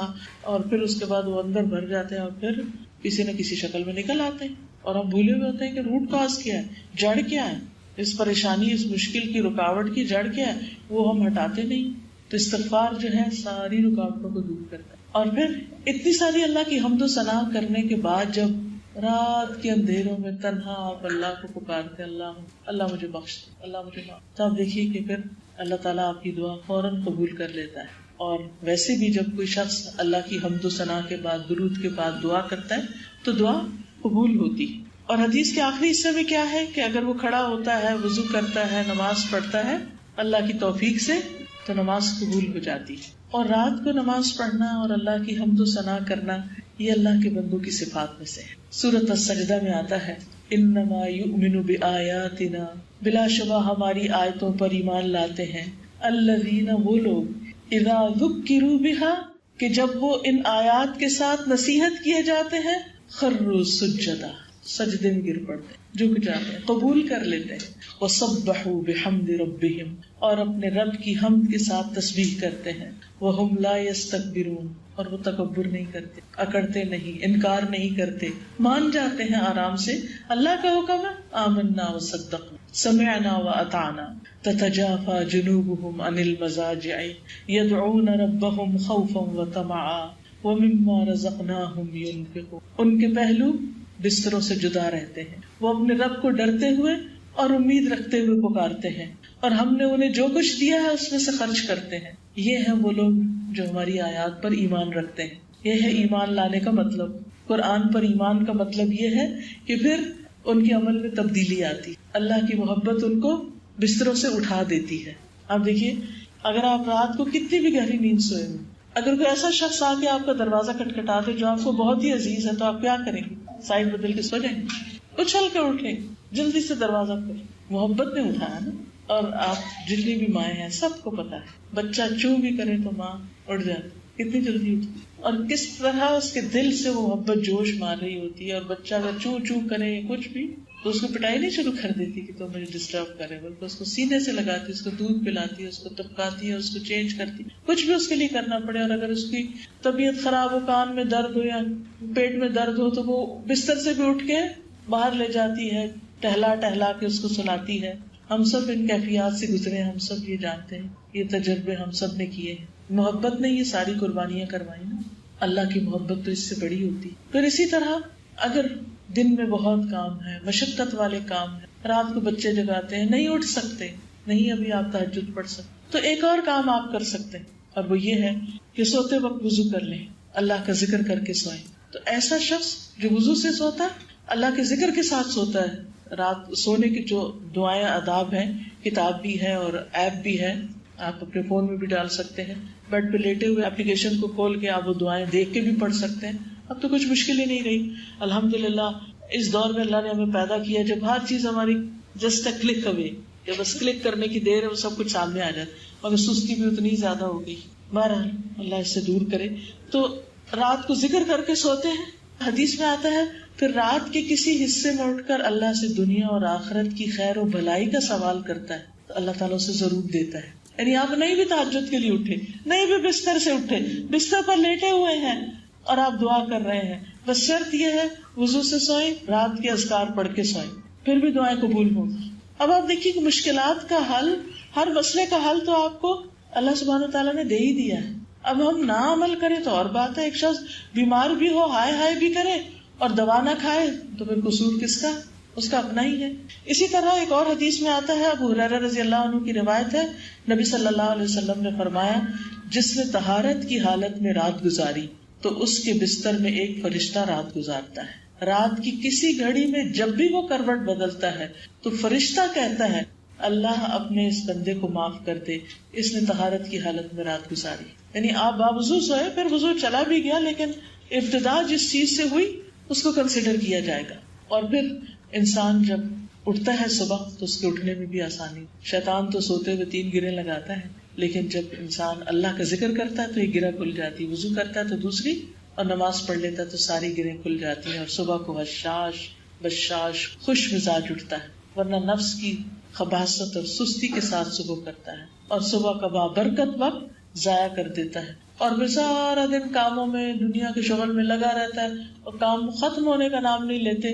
اور پھر اس کے بعد وہ اندر بھر جاتے ہیں، اور پھر کسی نہ کسی شکل میں نکل آتے ہیں، اور ہم بھولے ہوئے ہوتے ہیں کہ روٹ کاز کیا ہے، جڑ کیا ہے، اس پریشانی، اس مشکل کی رکاوٹ کی جڑ کیا ہے، وہ ہم ہٹاتے نہیں۔ تو استغفار جو ہے ساری رکاوٹوں کو دور کرتا ہے۔ اور پھر اتنی ساری اللہ کی حمد و ثنا کرنے کے بعد جب رات کے اندھیروں میں تنہا آپ اللہ کو پکارتے، اللہ مجھے بخش دے، اللہ مجھے معاف، تو آپ دیکھیے کہ پھر اللہ تعالیٰ آپ کی دعا فوراً قبول کر لیتا ہے۔ اور ویسے بھی جب کوئی شخص اللہ کی حمد و ثنا کے بعد، درود کے بعد دعا کرتا ہے تو دعا قبول ہوتی ہے۔ اور حدیث کے آخری حصے میں کیا ہے کہ اگر وہ کھڑا ہوتا ہے، وضو کرتا ہے، نماز پڑھتا ہے اللہ کی توفیق سے، تو نماز قبول ہو جاتی ہے۔ اور رات کو نماز پڑھنا اور اللہ کی حمد و ثنا کرنا یہ اللہ کے بندوں کی صفات میں سے ہے۔ سورۃ السجدہ میں آتا ہے انما یؤمن بآیاتنا، بلا شبہ ہماری آیتوں پر ایمان لاتے ہیں، الذین، وہ لوگ، اذا ذکروا بہا، کہ جب وہ ان آیات کے ساتھ نصیحت کیے جاتے ہیں، خروا سجدا، سجدے میں گر پڑتے ہیں، جھک جاتے ہیں، قبول کر لیتے ہیں، وسبحوا بحمد ربہم، اور اپنے رب کی حمد کے ساتھ تسبیح کرتے ہیں، وہم لا یستکبرون، اور وہ تکبر نہیں کرتے، اکڑتے نہیں، انکار نہیں کرتے، مان جاتے ہیں آرام سے، اللہ کا حکم ہے آمنا وصدقنا، سمعنا وأطعنا تتجافى جنوبهم عن المضاجع يدعون ربهم خوفا وطمعا ومما رزقناهم ينفقون. ان کے پہلو بستروں سے جدا رہتے ہیں، وہ اپنے رب کو ڈرتے ہوئے اور امید رکھتے ہوئے پکارتے ہیں، اور ہم نے انہیں جو کچھ دیا ہے اس میں سے خرچ کرتے ہیں. یہ ہیں وہ لوگ جو ہماری آیات پر ایمان رکھتے ہیں. یہ ہے ایمان لانے کا مطلب. قرآن پر ایمان کا مطلب یہ ہے کہ پھر ان کے عمل میں تبدیلی آتی، اللہ کی محبت ان کو بستروں سے اٹھا دیتی ہے. اب دیکھیے، اگر آپ رات کو کتنی بھی گہری نیند سوئے ہوں، اگر کوئی ایسا شخص آ کے آپ کا دروازہ کھٹکھٹا دے جو آپ کو بہت ہی عزیز ہے، تو آپ کیا کریں گے؟ سائڈ بدل کے سو جائیں گے، اچھل کے اٹھیں، جلدی سے دروازہ کھولیں. محبت نے اٹھایا نا. اور آپ جتنی بھی مائیں ہیں سب کو پتا ہے، بچہ چوں بھی کرے تو ماں اٹھ جاتی، کتنی جلدی اٹھتی، اور کس طرح اس کے دل سے وہ محبت جوش مار رہی ہوتی ہے. اور بچہ اگر چوں چوں کرے کچھ بھی تو اس کو پٹائی نہیں شروع کر دیتی کہ تو مجھے ڈسٹرب کرے، بلکہ اس کو سینے سے لگاتی، اس کو دودھ پلاتی ہے، اس کو تبکاتی ہے، اس کو چینج کرتی، کچھ بھی اس کے لیے کرنا پڑے. اور اگر اس کی طبیعت خراب ہو، کان میں درد ہو یا پیٹ میں درد ہو، تو وہ بستر سے بھی اٹھ کے باہر لے جاتی ہے، ٹہلا ٹہلا کے اس کو سلاتی ہے. ہم سب ان کیفیات سے گزرے ہیں، ہم سب یہ جانتے ہیں، یہ تجربے ہم سب نے کیے ہیں. محبت نے یہ ساری قربانیاں کروائی نا. اللہ کی محبت تو اس سے بڑی ہوتی. پھر اسی طرح اگر دن میں بہت کام ہے، مشقت والے کام ہے، رات کو بچے جگاتے ہیں، نہیں اٹھ سکتے، نہیں ابھی آپ تہجد پڑھ سکتے، تو ایک اور کام آپ کر سکتے ہیں، اور وہ یہ ہے کہ سوتے وقت وضو کر لیں، اللہ کا ذکر کر کے سوئیں. تو ایسا شخص جو وضو سے سوتا ہے، اللہ کے ذکر کے ساتھ سوتا ہے. رات سونے کی جو دعائیں آداب ہیں، کتاب بھی ہے اور ایپ بھی ہے، آپ اپنے فون میں بھی ڈال سکتے ہیں. بیڈ پہ لیٹے ہوئے اپلیکیشن کو کھول کے آپ وہ دعائیں دیکھ کے بھی پڑھ سکتے ہیں. اب تو کچھ مشکل ہی نہیں رہی. الحمدللہ اس دور میں اللہ نے ہمیں پیدا کیا جب ہر چیز ہماری جسٹ کلک اوے، جب بس کلک کرنے کی دیر ہے وہ سب کچھ سامنے آ جاتا. مگر سستی بھی اتنی زیادہ ہو گئی. بہرحال اللہ اس سے دور کرے. تو رات کو ذکر کر کے سوتے ہیں. حدیث میں آتا ہے پھر رات کے کسی حصے میں اٹھ کر اللہ سے دنیا اور آخرت کی خیر و بھلائی کا سوال کرتا ہے تو اللہ تعالیٰ اسے ضرور دیتا ہے. یعنی آپ نہیں بھی تہجد کے لیے اٹھے، نہیں بھی بستر سے اٹھے، بستر پر لیٹے ہوئے ہیں اور آپ دعا کر رہے ہیں، بس شرط یہ ہے وضو سے سوئیں، رات کے اذکار پڑھ کے سوئیں، پھر بھی دعائیں قبول ہوگی. اب آپ دیکھیے کہ مشکلات کا حل، ہر مسئلے کا حل تو آپ کو اللہ سبحانہ تعالیٰ نے دے ہی دیا ہے. اب ہم نہ عمل کریں تو اور بات ہے. ایک شخص بیمار بھی ہو، ہائے ہائے بھی کرے اور دوا نہ کھائے تو پھر قصور کس کا؟ اس کا اپنا ہی ہے. اسی طرح ایک اور حدیث میں آتا ہے، ابو ہریرہ رضی اللہ عنہ کی روایت ہے، نبی صلی اللہ علیہ وسلم نے فرمایا، جس نے طہارت کی حالت میں رات گزاری تو اس کے بستر میں ایک فرشتہ رات گزارتا ہے. رات کی کسی گھڑی میں جب بھی وہ کروٹ بدلتا ہے تو فرشتہ کہتا ہے، اللہ اپنے اس بندے کو معاف کر دے، اس نے طہارت کی حالت میں رات گزاری. یعنی آپ باوضو سوئے، پھر وضو چلا بھی گیا، لیکن ابتدا جس چیز سے ہوئی اس کو کنسیڈر کیا جائے گا. اور پھر انسان جب اٹھتا ہے صبح تو اس کے اٹھنے میں بھی آسانی. شیطان تو سوتے ہوئے 3 گریں لگاتا ہے، لیکن جب انسان اللہ کا ذکر کرتا ہے تو ایک گرہ کھل جاتی، وضو کرتا ہے تو دوسری، اور نماز پڑھ لیتا ہے تو ساری گریں کھل جاتی ہیں، اور صبح کو حشاش بشاش خوش مزاج اٹھتا ہے. ورنہ نفس کی خباثت اور سستی کے ساتھ صبح کرتا ہے، اور صبح کا بابرکت وقت ضائع کر دیتا ہے، اور پھر سارا دن کاموں میں، دنیا کے شغل میں لگا رہتا ہے، اور کام ختم ہونے کا نام نہیں لیتے،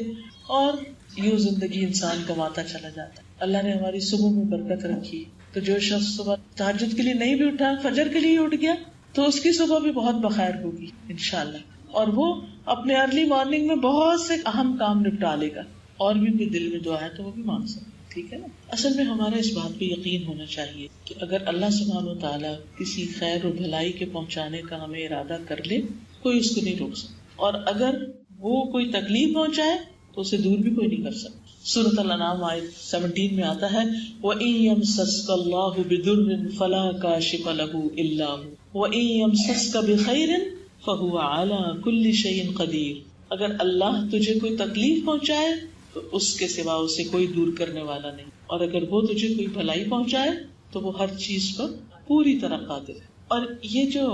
اور یوں زندگی انسان کماتا چلا جاتا ہے. اللہ نے ہماری صبح میں برکت رکھی. تو جو شخص صبح تہجد کے لیے نہیں بھی اٹھا، فجر کے لیے اٹھ گیا، تو اس کی صبح بھی بہت بخیر ہوگی انشاءاللہ، اور وہ اپنے ارلی مارننگ میں بہت سے اہم کام نپٹا لے گا. اور بھی کوئی دل میں دعا ہے تو وہ بھی مانگ سکتا. ٹھیک ہے نا. اصل میں ہمارا اس بات پہ یقین ہونا چاہیے کہ اگر اللہ سبحانہ و تعالیٰ کسی خیر و بھلائی کے پہنچانے کا ہمیں ارادہ کر لے، کوئی اس کو نہیں روک سکتا، اور اگر وہ کوئی تکلیف پہنچائے تو اسے دور بھی کوئی نہیں کر سکتا. سورۃ الانعام آیت 17 میں آتا ہے، وَإِن يَمْسَسْكَ اللَّهُ بِضُرٍّ فَلَا كَاشِفَ لَهُ إِلَّا هُوَ وَإِن يَمْسَسْكَ بِخَيْرٍ فَهُوَ عَلَى كُلِّ شَيْءٍ قَدِيرٌ. اگر اللہ تجھے کوئی تکلیف پہنچائے تو اس کے سوا اسے کوئی دور کرنے والا نہیں، اور اگر وہ تجھے کوئی بھلائی پہنچائے تو وہ ہر چیز پر پوری طرح قادر ہے. اور یہ جو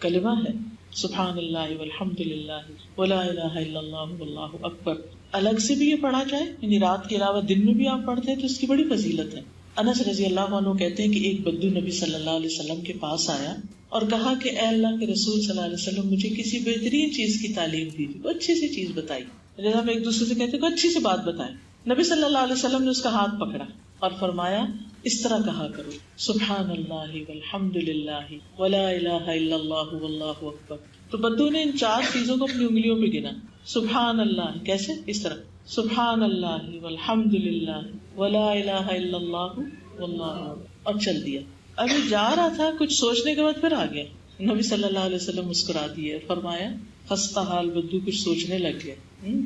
کلمہ ہے سبحان اللہ والحمد للہ ولا الہ الا اللہ واللہ اکبر، الگ سے بھی یہ پڑھا جائے، یعنی رات کے علاوہ دن میں بھی آپ پڑھتے ہیں تو اس کی بڑی فضیلت ہے. انس رضی اللہ عنہ کہتے ہیں کہ ایک بدو نبی صلی اللہ علیہ وسلم کے پاس آیا اور کہا کہ اے اللہ کے رسول صلی اللہ علیہ وسلم، مجھے کسی بہترین چیز کی تعلیم دیجیے، کوئی اچھی سی چیز بتائی. جیسے ہم ایک دوسرے سے کہتے ہیں کوئی اچھی سی بات بتائیں. نبی صلی اللہ علیہ وسلم نے اس کا ہاتھ پکڑا اور فرمایا اس طرح کہا کرو سبحان اللہ والحمد للہ ولا الہ الا اللہ واللہ اکبر. تو بدو نے ان 4 چیزوں کو اپنی انگلیوں پہ گنا. سبحان اللہ کیسے؟ اس طرح سبحان اللہ والحمد للہ ولا الہ الا اللہ واللہ اکبر، اور چل دیا. ابھی جا رہا تھا، کچھ سوچنے کے بعد پھر آ گیا. نبی صلی اللہ علیہ وسلم مسکرا دیے، فرمایا خستہ حال بدو کچھ سوچنے لگ گیا،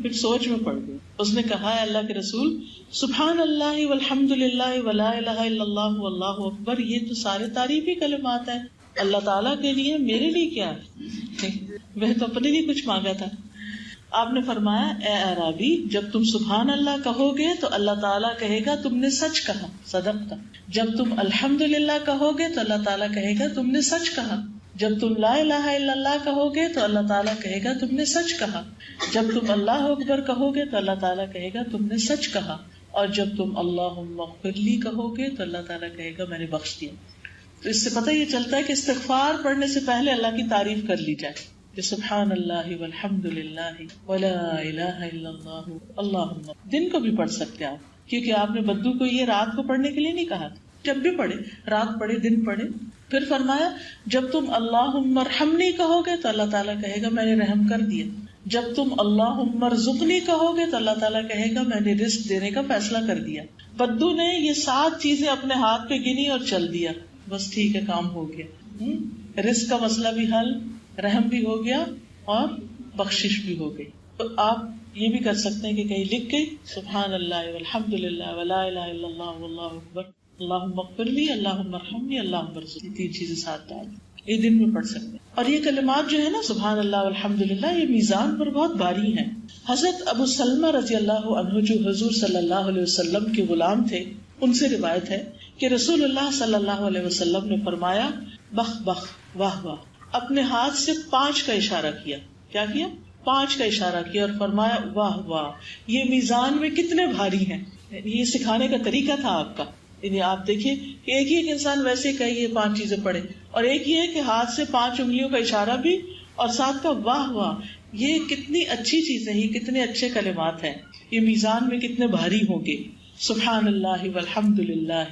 پھر سوچ میں پڑ گیا. اس نے کہا ہے اللہ کے رسول سبحان اللہ والحمد للہ ولا الہ الا اللہ واللہ اکبر، یہ تو سارے تعریفی کلمات ہیں اللہ تعالیٰ کے لیے، میرے لیے کیا ہے؟ میں تو اپنے لیے کچھ مانگا تھا. آپ نے فرمایا اے اعرابی، جب تم سبحان اللہ کہو گے تو اللہ تعالیٰ کہے گا تم نے سچ کہا، صدقت. جب تم الحمدللہ کہو گے تو اللہ تعالیٰ کہے گا تم نے سچ کہا. جب تم لا الہ الا اللہ کہو گے تو اللہ تعالیٰ کہے گا تم نے سچ کہا. جب تم اللہ اکبر کہو گے تو اللہ تعالیٰ کہے گا تم نے سچ کہا. اور جب تم اللہم اغفر لی کہو گے تو اللہ تعالیٰ کہے گا میں نے بخش دیا. تو اس سے پتہ یہ چلتا ہے کہ استغفار پڑھنے سے پہلے اللہ کی تعریف کر لی جائے کہ سبحان اللہ والحمد للہ ولا الہ الا اللہ اللہم. دن کو بھی پڑھ سکتے آپ، کیونکہ آپ نے بدو کو یہ رات کو پڑھنے کے لیے نہیں کہا، جب بھی پڑھے، رات پڑھے دن پڑھے. پھر فرمایا جب تم اللہم ارحمنی کہو گے تو اللہ تعالیٰ کہے گا میں نے رحم کر دیا. جب تم اللہم ارزقنی کہو گے تو اللہ تعالیٰ کہے گا میں نے رزق دینے کا فیصلہ کر دیا. بدو نے یہ 7 چیزیں اپنے ہاتھ پہ گنی اور چل دیا، بس ٹھیک ہے کام ہو گیا. رزق کا مسئلہ بھی حل، رحم بھی ہو گیا اور بخشش بھی ہو گئی. تو آپ یہ بھی کر سکتے ہیں کہ کہیں لکھ کے سبحان اللہ والحمد للہ ولا الہ الا اللہ واللہ اکبر اللہم اغفر لی اللہم ارحمنی اللہم ارزقنی، 3 چیزیں ساتھ ڈال یہ دن میں پڑھ سکتے ہیں. اور یہ کلمات جو ہے نا سبحان اللہ والحمد للہ، یہ میزان پر بہت بھاری ہیں. حضرت ابو سلمہ رضی اللہ عنہ جو حضور صلی اللہ علیہ وسلم کے غلام تھے، ان سے روایت ہے کہ رسول اللہ صلی اللہ علیہ وسلم نے فرمایا بخ بخ واہ واہ. اپنے ہاتھ سے 5 کا اشارہ کیا. کیا کیا؟ 5 کا اشارہ کیا اور فرمایا واہ واہ، یہ میزان میں کتنے بھاری ہیں. یہ سکھانے کا طریقہ تھا آپ کا. یعنی آپ دیکھیے کہ ایک ہی ایک انسان ویسے کہے یہ 5 چیزیں پڑھے، اور ایک یہ ہے کہ ہاتھ سے 5 انگلیوں کا اشارہ بھی اور ساتھ کا واہ واہ. یہ کتنی اچھی چیزیں، یہ کتنے اچھے کلمات ہیں، یہ میزان میں کتنے بھاری ہوں گے. سبحان اللہ والحمد للہ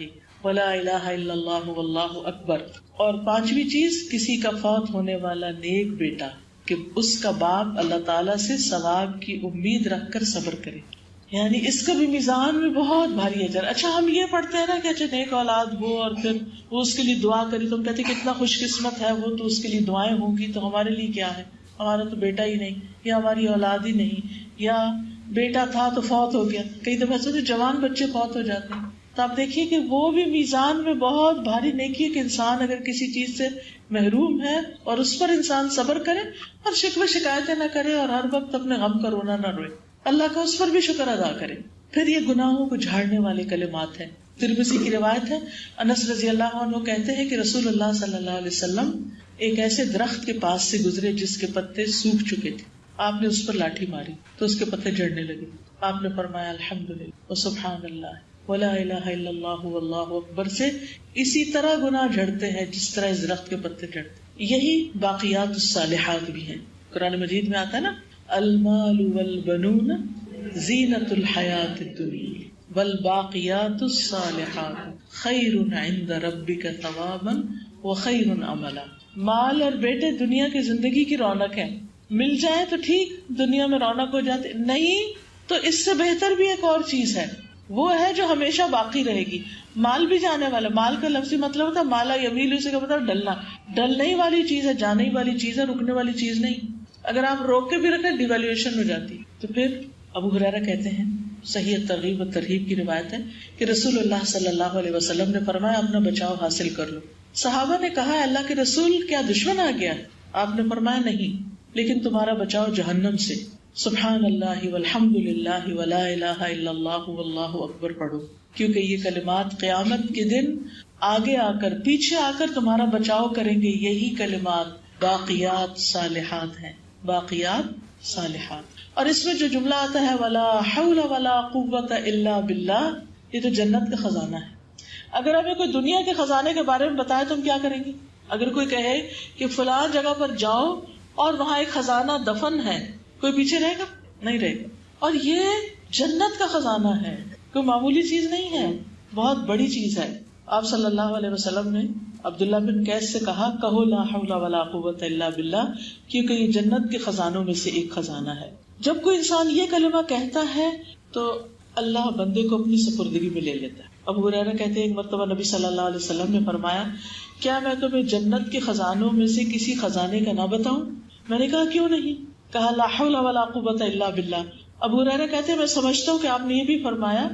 ولا الہ الا اللہ واللہ اکبر. اور 5ویں چیز، کسی کا فوت ہونے والا نیک بیٹا کہ اس کا باپ اللہ تعالیٰ سے ثواب کی امید رکھ کر صبر کرے، یعنی اس کا بھی میزان میں بہت بھاری اجر. اچھا ہم یہ پڑھتے ہیں نا کہ اچھا نیک اولاد ہو اور پھر وہ اس کے لیے دعا کری، تو ہم کہتے ہیں کتنا خوش قسمت ہے وہ، تو اس کے لیے دعائیں ہوں گی. تو ہمارے لیے کیا ہے؟ ہمارا تو بیٹا ہی نہیں، یا ہماری اولاد ہی نہیں، یا بیٹا تھا تو فوت ہو گیا. کئی دفعہ ایسے جوان بچے فوت ہو جاتے ہیں. تو آپ دیکھیے کہ وہ بھی میزان میں بہت بھاری نیکی ہے کہ انسان اگر کسی چیز سے محروم ہے اور اس پر انسان صبر کرے اور شکوے شکایتیں نہ کرے اور ہر وقت اپنے غم کا رونا نہ روئے، اللہ کا اس پر بھی شکر ادا کرے. پھر یہ گناہوں کو جھاڑنے والے کلمات ہیں. ترمذی کی روایت ہے، انس رضی اللہ عنہ کہتے ہیں کہ رسول اللہ صلی اللہ علیہ وسلم ایک ایسے درخت کے پاس سے گزرے جس کے پتے سوکھ چکے تھے. آپ نے اس پر لاٹھی ماری تو اس کے پتے جھڑنے لگے. آپ نے فرمایا الحمدللہ وسبحان اللہ ولا الہ الا اللہ واللہ اکبر سے اسی طرح گناہ جھڑتے ہیں جس طرح اس درخت کے پتے جھڑتے. یہی باقیات الصالحات بھی ہیں. قرآن مجید میں آتا ہے نا المال والبنون زینت الحیات الدنیا والباقیات الصالحات خیر عند ربک ثوابا وخیر عملا. مال اور بیٹے دنیا کی زندگی کی رونق ہے، مل جائے تو ٹھیک، دنیا میں رونق ہو جاتی، نہیں تو اس سے بہتر بھی ایک اور چیز ہے، وہ ہے جو ہمیشہ باقی رہے گی. مال بھی جانے والا، مال کا لفظی مطلب ہوتا ہے مالا یمیل، اسے کا مطلب ڈلنا، ڈلنے ہی والی چیز ہے، جانے ہی والی چیز ہے، رکنے والی چیز نہیں. اگر آپ روک کے بھی رکھیں ڈیویلیویشن ہو جاتی. تو پھر ابو ہریرہ کہتے ہیں، صحیح ترغیب و ترہیب کی روایت ہے کہ رسول اللہ صلی اللہ علیہ وسلم نے فرمایا اپنا بچاؤ حاصل کر لو. صحابہ نے کہا اللہ کے رسول کیا دشمن آ گیا؟ آپ نے فرمایا نہیں، لیکن تمہارا بچاؤ جہنم سے. سبحان اللہ والحمد للہ ولا الہ الا اللہ واللہ اکبر پڑھو، کیونکہ یہ کلمات قیامت کے دن آگے آ کر پیچھے آ کر تمہارا بچاؤ کریں گے. یہی کلمات باقیات صالحات ہیں، باقیات صالحات. اور اس میں جو جملہ آتا ہے ولا حول ولا قوت الا باللہ، یہ تو جنت کا خزانہ ہے. اگر ہمیں کوئی دنیا کے خزانے کے بارے میں بتائے تو ہم کیا کریں گے؟ اگر کوئی کہے کہ فلاں جگہ پر جاؤ اور وہاں ایک خزانہ دفن ہے، کوئی پیچھے رہے گا؟ نہیں رہے گا. اور یہ جنت کا خزانہ ہے، کوئی معمولی چیز نہیں ہے. بہت بڑی چیز ہے. آپ صلی اللہ علیہ وسلم نے عبداللہ بن قیس سے کہا کہو لا حول ولا قوت الا باللہ، کیونکہ یہ جنت کے خزانوں میں سے ایک خزانہ ہے. جب کوئی انسان یہ کلمہ کہتا ہے تو اللہ بندے کو اپنی سپردگی میں لے لیتا ہے. ابو ہریرہ کہتے ہیں ایک مرتبہ نبی صلی اللہ علیہ وسلم نے فرمایا کیا میں تمہیں جنت کے خزانوں میں سے کسی خزانے کا نہ بتاؤں؟ میں نے کہا کیوں نہیں؟ کہا لا حول ولا قوت الا باللہ. ابو ہریرہ کہتے ہیں میں سمجھتا ہوں کہ آپ نے یہ بھی فرمایا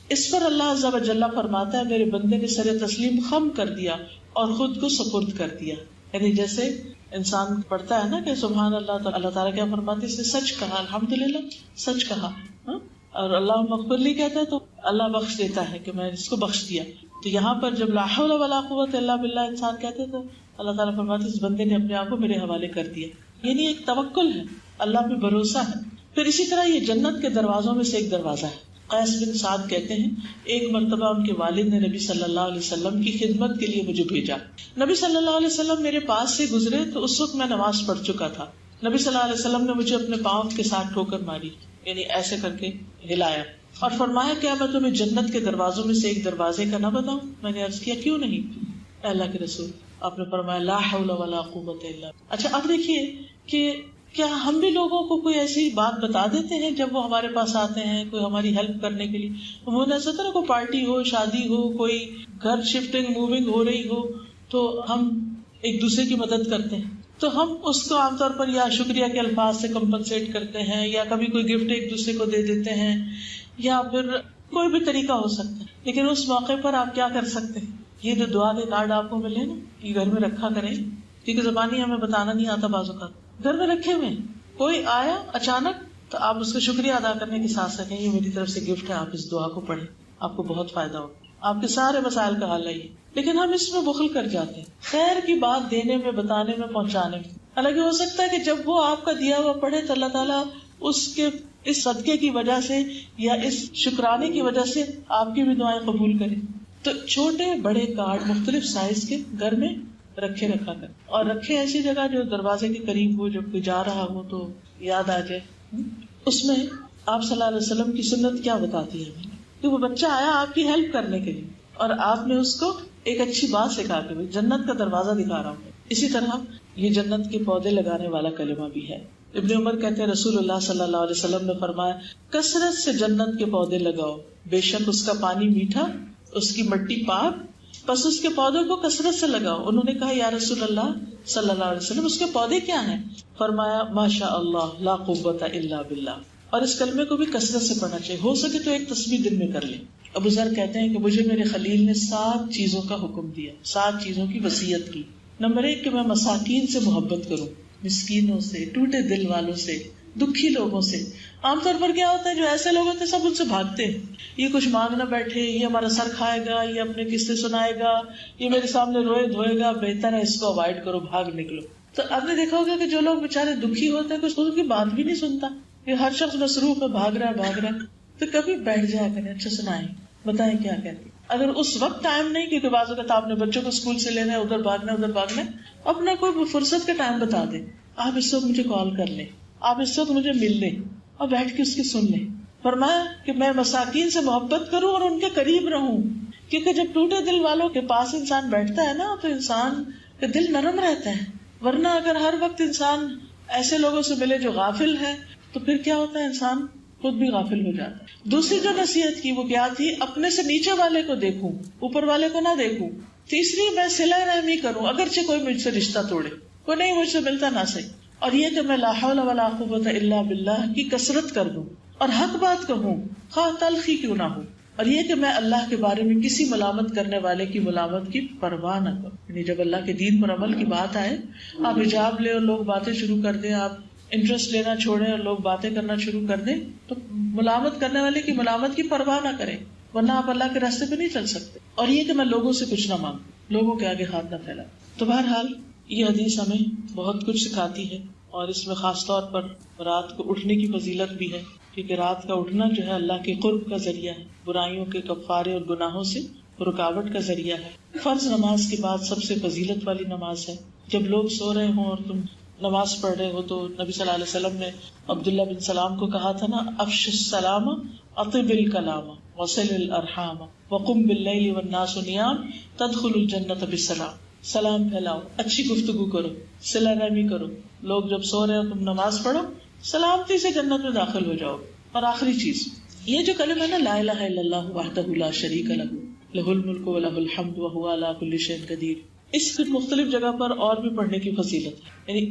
اس پر اللہ عز و جل فرماتا ہے میرے بندے نے سر تسلیم خم کر دیا اور خود کو سپرد کر دیا. یعنی جیسے انسان پڑھتا ہے نا کہ سبحان اللہ، تو اللہ تعالیٰ کیا فرماتے ہیں، اس نے سچ کہا، الحمدللہ سچ کہا. اور اللہ مغفر لی کہتا ہے تو اللہ بخش دیتا ہے کہ میں اس کو بخش دیا. تو یہاں پر جب لا حول ولا قوت الا باللہ انسان کہتے تو اللہ تعالیٰ فرماتے اس بندے نے اپنے آپ کو میرے حوالے کر دیا. یعنی ایک توکل ہے، اللہ پہ بھروسہ ہے. پھر اسی طرح یہ جنت کے دروازوں میں سے ایک دروازہ ہے. قیس بن سعد کہتے ہیں ایک مرتبہ ان کے والد نے نبی صلی اللہ علیہ وسلم کی خدمت کے لیے مجھے بھیجا. نبی صلی اللہ علیہ وسلم میرے پاس سے گزرے تو اس وقت میں نماز پڑھ چکا تھا. نبی صلی اللہ علیہ وسلم نے مجھے اپنے پاؤں کے ساتھ ٹھوکر ماری، یعنی ایسے کر کے ہلایا اور فرمایا کیا میں تمہیں جنت کے دروازوں میں سے ایک دروازے کا نہ بتاؤں؟ میں نے عرض کیا کیوں نہیں اے اللہ کے رسول؟ آپ نے فرمایا لا حول ولا قوت الا. اچھا اب دیکھیے کہ کیا ہم بھی لوگوں کو کوئی ایسی بات بتا دیتے ہیں جب وہ ہمارے پاس آتے ہیں کوئی ہماری ہیلپ کرنے کے لیے؟ وہ ایسا تھا نا کوئی پارٹی ہو، شادی ہو، کوئی گھر شفٹنگ موونگ ہو رہی ہو تو ہم ایک دوسرے کی مدد کرتے ہیں، تو ہم اس کو عام طور پر یا شکریہ کے الفاظ سے کمپنسیٹ کرتے ہیں یا کبھی کوئی گفٹ ایک دوسرے کو دے دیتے ہیں یا پھر کوئی بھی طریقہ ہو سکتا ہے. لیکن اس موقع پر آپ کیا کر سکتے ہیں؟ یہ جو دعا کے کارڈ آپ کو ملے نا یہ گھر میں رکھا کریں، کیونکہ زبانی ہمیں بتانا نہیں آتا بعض اوقات. گھر میں رکھے ہوئے کوئی آیا اچانک تو آپ اس کا شکریہ ادا کرنے کے ساتھ ساتھ یہ میری طرف سے گفٹ ہے، آپ اس دعا کو پڑھیں، آپ کو بہت فائدہ ہوگا، آپ کے سارے مسائل کا حل ہے یہ. لیکن ہم اس میں بخل کر جاتے ہیں خیر کی بات دینے میں، بتانے میں، پہنچانے میں. حالانکہ ہو سکتا ہے کہ جب وہ آپ کا دیا ہوا پڑھے تو اللہ تعالیٰ اس کے اس صدقے کی وجہ سے یا اس شکرانے کی وجہ سے آپ کی بھی دعائیں قبول کرے. تو چھوٹے بڑے کارڈ مختلف سائز کے گھر میں رکھا کر، اور رکھے ایسی جگہ جو دروازے کے قریب ہو، جب کوئی جا رہا ہو تو یاد آ جائے. اس میں آپ صلی اللہ علیہ وسلم کی سنت کیا بتاتی ہے کہ وہ بچہ آیا آپ کی ہیلپ کرنے کے لیے اور آپ نے اس کو ایک اچھی بات سکھا کے جنت کا دروازہ دکھا رہا ہوں. اسی طرح یہ جنت کے پودے لگانے والا کلمہ بھی ہے. ابن عمر کہتے ہیں رسول اللہ صلی اللہ علیہ وسلم نے فرمایا کثرت سے جنت کے پودے لگاؤ، بے شک اس کا پانی میٹھا، اس کی مٹی پاک، بس اس کے پودوں کو کثرت سے لگاؤ. انہوں نے کہا یا رسول اللہ صلی اللہ علیہ وسلم اس کے پودے کیا ہیں؟ فرمایا ماشاء اللہ لا قوت الا باللہ. اور اس کلمے کو بھی کثرت سے پڑھنا چاہیے، ہو سکے تو ایک تسبیح دن میں کر لیں. ابو ذر کہتے ہیں کہ مجھے میرے خلیل نے 7 چیزوں کا حکم دیا، 7 چیزوں کی وصیت کی. نمبر 1 کہ میں مساکین سے محبت کروں، مسکینوں سے، ٹوٹے دل والوں سے، دکھی لوگوں سے. عام طور پر کیا ہوتا ہے جو ایسے لوگ ہوتے ہیں سب ان سے بھاگتے ہیں، یہ کچھ مانگنا بیٹھے، یہ ہمارا سر کھائے گا، یہ اپنے قصے سنائے گا، یہ میرے سامنے روئے دھوئے گا، بہتر ہے اس کو اوائڈ کرو، بھاگ نکلو. تو آپ نے دیکھا ہوگا کہ جو لوگ بےچارے دکھی ہوتے ہیں کچھ ان کی بات بھی نہیں سنتا، یہ ہر شخص مصروف ہے، بھاگ رہا ہے. تو کبھی بیٹھ جایا کریں، اچھا سنائیں، بتائیں کیا کہتے. اگر اس وقت ٹائم نہیں، کیونکہ بعض اوقات آپ نے بچوں کو اسکول سے لینا ہے، ادھر بھاگنا، اپنا کوئی فرصت کا ٹائم بتا دیں، آپ اس وقت مجھے کال کر لیں، آپ اس وقت مجھے مل لیں اور بیٹھ کے اس کی سن لیں. فرمایا کہ میں مساکین سے محبت کروں اور ان کے قریب رہوں، کیونکہ جب ٹوٹے دل والوں کے پاس انسان بیٹھتا ہے نا تو انسان کا دل نرم رہتا ہے. ورنہ اگر ہر وقت انسان ایسے لوگوں سے ملے جو غافل ہے تو پھر کیا ہوتا ہے، انسان خود بھی غافل ہو جاتا ہے. دوسری جو نصیحت کی وہ کیا تھی، اپنے سے نیچے والے کو دیکھوں، اوپر والے کو نہ دیکھوں. تیسری میں صلہ رحمی کروں، اگرچہ کوئی مجھ سے رشتہ توڑے، کوئی نہیں مجھ سے ملتا نہ صحیح. اور یہ کہ میں لا حول ولا قوت الا باللہ کی کثرت کر دوں اور حق بات کہوں، خواہ تلخی کیوں نہ ہو. اور یہ کہ میں اللہ کے بارے میں کسی ملامت کرنے والے کی ملامت کی پرواہ نہ کروں. یعنی جب اللہ کے دین پر عمل کی بات آئے، آپ حجاب لے اور لوگ باتیں شروع کر دیں، آپ انٹرسٹ لینا چھوڑیں اور لوگ باتیں کرنا شروع کر دیں، تو ملامت کرنے والے کی ملامت کی پرواہ نہ کریں، ورنہ آپ اللہ کے راستے پہ نہیں چل سکتے. اور یہ کہ میں لوگوں سے کچھ نہ مانگوں، لوگوں کے آگے ہاتھ نہ پھیلاؤں. تو بہرحال یہ حدیث ہمیں بہت کچھ سکھاتی ہے، اور اس میں خاص طور پر رات کو اٹھنے کی فضیلت بھی ہے، کیونکہ رات کا اٹھنا جو ہے اللہ کے قرب کا ذریعہ ہے، برائیوں کے کفارے اور گناہوں سے رکاوٹ کا ذریعہ ہے. فرض نماز کے بعد سب سے فضیلت والی نماز ہے. جب لوگ سو رہے ہوں اور تم نماز پڑھ رہے ہو تو نبی صلی اللہ علیہ وسلم نے عبداللہ بن سلام کو کہا تھا نا افش السلام اطب الکلام وصل الارحام وقم باللیل والناس نیام تدخل الجنۃ بالسلام. سلام پھیلاؤ، اچھی گفتگو کرو، صلہ رحمی کرو، لوگ جب سو رہے ہو تم نماز پڑھو، سلامتی سے جنت میں داخل ہو جاؤ. اور آخری چیز یہ جو کلمہ ہے نا، لا الہ الا اللہ وحدہ لا شریک لہ لہ الملک و لہ الحمد وہو علی کل شیء قدیر، اس کی مختلف جگہ پر اور بھی پڑھنے کی فضیلت ہے. یعنی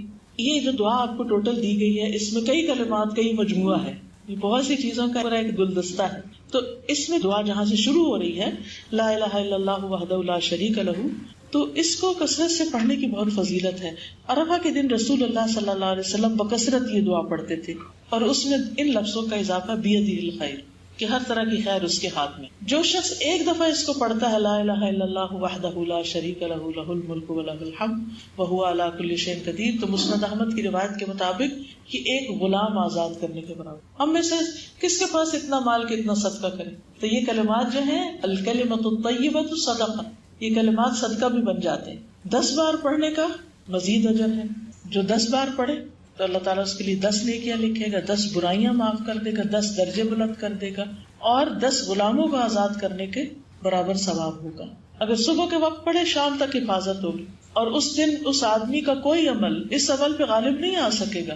یہ جو دعا آپ کو ٹوٹل دی گئی ہے، اس میں کئی کلمات، کئی مجموعہ ہے، یہ بہت سی چیزوں کا پورا ایک گلدستہ ہے. تو اس میں دعا جہاں سے شروع ہو رہی ہے لا الہ الا اللہ وحدہ لا شریک لہ، تو اس کو کثرت سے پڑھنے کی بہت فضیلت ہے. عرفہ کے دن رسول اللہ صلی اللہ علیہ وسلم بکثرت یہ دعا پڑھتے تھے، اور اس میں ان لفظوں کا اضافہ بیدہ الخیر، کہ ہر طرح کی خیر اس کے ہاتھ میں. جو شخص ایک دفعہ اس کو پڑھتا ہے لا الہ الا اللہ وحدہ لا شریک لہ لہ الملک و لہ الحمد وہو علی کل شیء قدیر، تو مسند احمد کی روایت کے مطابق یہ ایک غلام آزاد کرنے کے برابر. ہم میں سے کس کے پاس اتنا مال کہ اتنا صدقہ کرے؟ تو یہ کلمات جو ہیں الکلمۃ الطیبۃ صدقہ، یہ کلمات صدقہ بھی بن جاتے ہیں. 10 بار پڑھنے کا مزید اجر ہے. جو 10 بار پڑھے تو اللہ تعالیٰ اس کے لیے 10 نیکیاں لکھے گا، 10 برائیاں معاف کر دے گا، 10 درجے بلند کر دے گا، اور 10 غلاموں کو آزاد کرنے کے برابر ثواب ہوگا. اگر صبح کے وقت پڑھے شام تک حفاظت ہوگی، اور اس دن اس آدمی کا کوئی عمل اس عمل پہ غالب نہیں آ سکے گا.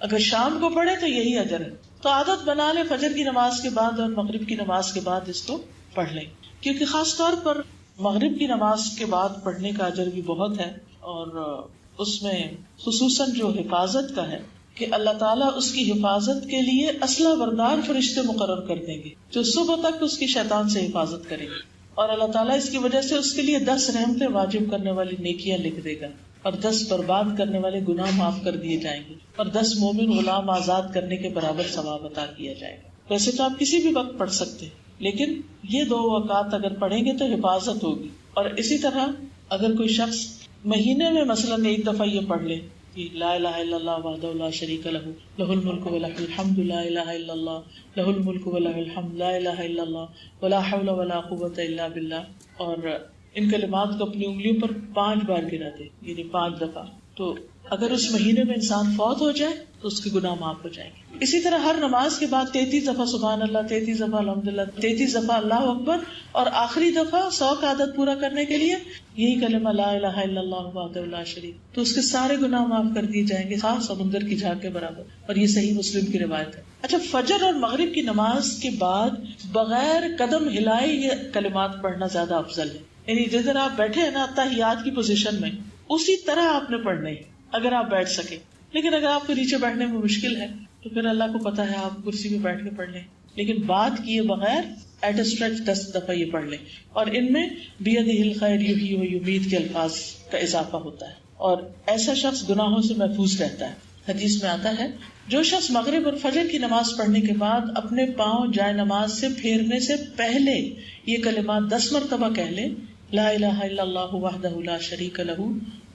اگر شام کو پڑھے تو یہی اجر ہے. تو عادت بنا لے فجر کی نماز کے بعد اور مغرب کی نماز کے بعد اس کو پڑھ لیں، کیونکہ خاص طور پر مغرب کی نماز کے بعد پڑھنے کا اجر بھی بہت ہے. اور اس میں خصوصاً جو حفاظت کا ہے کہ اللہ تعالیٰ اس کی حفاظت کے لیے اسلحہ بردار فرشتے مقرر کر دیں گے جو صبح تک اس کی شیطان سے حفاظت کریں گے. اور اللہ تعالیٰ اس کی وجہ سے اس کے لیے 10 رحمتیں واجب کرنے والی نیکیاں لکھ دے گا، اور 10 برباد کرنے والے گناہ معاف کر دیے جائیں گے، اور 10 مومن غلام آزاد کرنے کے برابر ثواب عطا کیا جائے گا. ویسے تو آپ کسی بھی وقت پڑھ سکتے ہیں، لیکن یہ 2 اوقات اگر پڑھیں گے تو حفاظت ہوگی. اور اسی طرح اگر کوئی شخص مہینے میں مثلاً ایک دفعہ یہ پڑھ لے کہ لا الہ الا اللہ وحدہ لا شریک لہ لہ الملک و لہ الحمد لا الہ الا اللہ لہ الملک و لہ الحمد لا الہ الا اللہ ولا حول ولا قوۃ الا باللہ، اور ان کلمات کو اپنی انگلیوں پر 5 بار گنا دے، یعنی 5 دفعہ. تو اگر اس مہینے میں انسان فوت ہو جائے تو اس کے گناہ معاف ہو جائیں گے. اسی طرح ہر نماز کے بعد 33 دفعہ سبحان اللہ، 33 دفعہ الحمدللہ، 33 دفعہ اللہ اکبر، اور آخری دفعہ 100 کا عدد پورا کرنے کے لیے یہی کلمہ لا الہ الا اللہ وحدہ لا شریک، تو اس کے سارے گناہ معاف کر دیے جائیں گے، خاص سمندر کی جھاگ کے برابر. اور یہ صحیح مسلم کی روایت ہے. اچھا، فجر اور مغرب کی نماز کے بعد بغیر قدم ہلائے یہ کلمات پڑھنا زیادہ افضل ہے. یعنی جدھر آپ بیٹھے ہیں نا تحیات کی پوزیشن میں، اسی طرح آپ نے پڑھنا ہے اگر آپ بیٹھ سکے. لیکن اگر آپ کو نیچے بیٹھنے میں مشکل ہے تو پھر اللہ کو پتا ہے آپ کرسی میں بیٹھ کے پڑھ لیں، لیکن بات کیے بغیر ایٹ اسٹریچ 10 دفعہ یہ پڑھ لیں. اور ان میں بیدہ الخیر یحیی و یمیت کے الفاظ کا اضافہ ہوتا ہے، اور ایسا شخص گناہوں سے محفوظ رہتا ہے. حدیث میں آتا ہے جو شخص مغرب اور فجر کی نماز پڑھنے کے بعد اپنے پاؤں جائے نماز سے پھیرنے سے پہلے یہ کلمات 10 مرتبہ کہہ لے، لا الہ الا اللہ وحدہ لا شریک لہ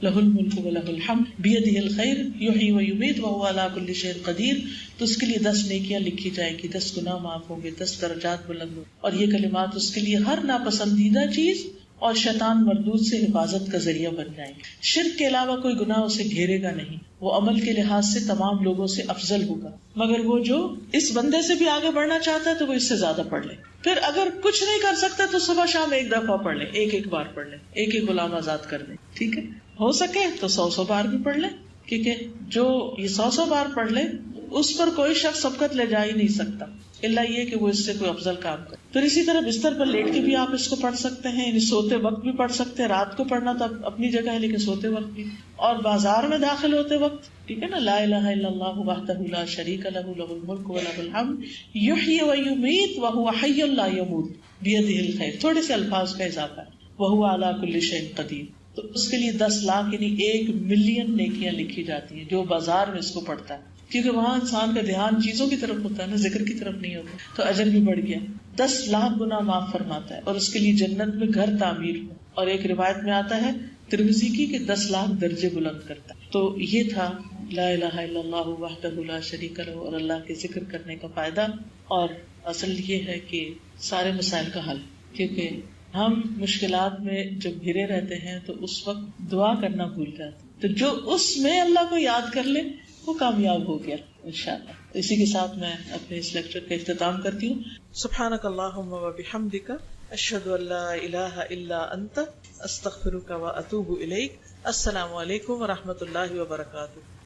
لہ الملک و لہ الحمد بیدہ الخیر یحیی و یمیت وہو علی کل شیء قدیر، تو اس کے لیے 10 نیکیاں لکھی جائیں گی، 10 گناہ معاف ہوں گے، 10 درجات بلند ہوں. اور یہ کلمات اس کے لیے ہر ناپسندیدہ چیز اور شیطان مردود سے حفاظت کا ذریعہ بن جائیں گے. شرک کے علاوہ کوئی گناہ اسے گھیرے گا نہیں، وہ عمل کے لحاظ سے تمام لوگوں سے افضل ہوگا، مگر وہ جو اس بندے سے بھی آگے بڑھنا چاہتا ہے تو وہ اس سے زیادہ پڑھ لے. پھر اگر کچھ نہیں کر سکتا تو صبح شام ایک دفعہ پڑھ لیں، ایک بار پڑھ لیں، ایک غلام آزاد کر دیں. ٹھیک ہے، ہو سکے تو 100 بار بھی پڑھ لیں، کیونکہ جو یہ 100 بار پڑھ لے اس پر کوئی شخص سبقت لے جا ہی نہیں سکتا، اللہ یہ کہ وہ اس سے کوئی افضل کام کرے. پھر اسی طرح بستر پر لیٹ کے بھی آپ اس کو پڑھ سکتے ہیں، یعنی سوتے وقت بھی پڑھ سکتے ہیں. رات کو پڑھنا تو اپنی جگہ ہے، لیکن سوتے وقت بھی، اور بازار میں داخل ہوتے وقت، ٹھیک ہے نا، لا الہ الا اللہ وحدہ لا شریک لہ لہ الملک و لہ الحمد یحیی و یمیت وہو حی لا یموت بیدہ الخیر، تھوڑے سے الفاظ کا اضافہ ہے، وہو علی کل شیء قدیر. تو اس کے لیے 10 لاکھ یعنی 1 ملین نیکیاں لکھی جاتی ہیں جو بازار میں اس کو پڑھتا ہے، کیونکہ وہاں انسان کا دھیان چیزوں کی طرف ہوتا ہے نا، ذکر کی طرف نہیں ہوتا، تو اجر بھی بڑھ گیا. 10 لاکھ گناہ معاف فرماتا ہے، اور اس کے لیے جنت میں گھر تعمیر ہو. اور ایک روایت میں آتا ہے ترمذی کی کہ 10 لاکھ درجے بلند کرتا ہے. تو یہ تھا لا الہ الا اللہ وحدہ لا شریک لہ اور اللہ کے ذکر کرنے کا فائدہ. اور اصل یہ ہے کہ سارے مسائل کا حل، کیونکہ ہم مشکلات میں جب گھرے رہتے ہیں تو اس وقت دعا کرنا بھول جاتے ہیں، تو جو اس میں اللہ کو یاد کر لے وہ کامیاب ہو گیا. انشاءاللہ. اسی کے ساتھ میں اپنے اس لیکچر کا اختتام کرتی ہوں. سبحانک اللہم و بحمدک، اشہد ان لا الہ الا انت، استغفرک و اتوب الیک. السلام علیکم و رحمۃ اللہ وبرکاتہ.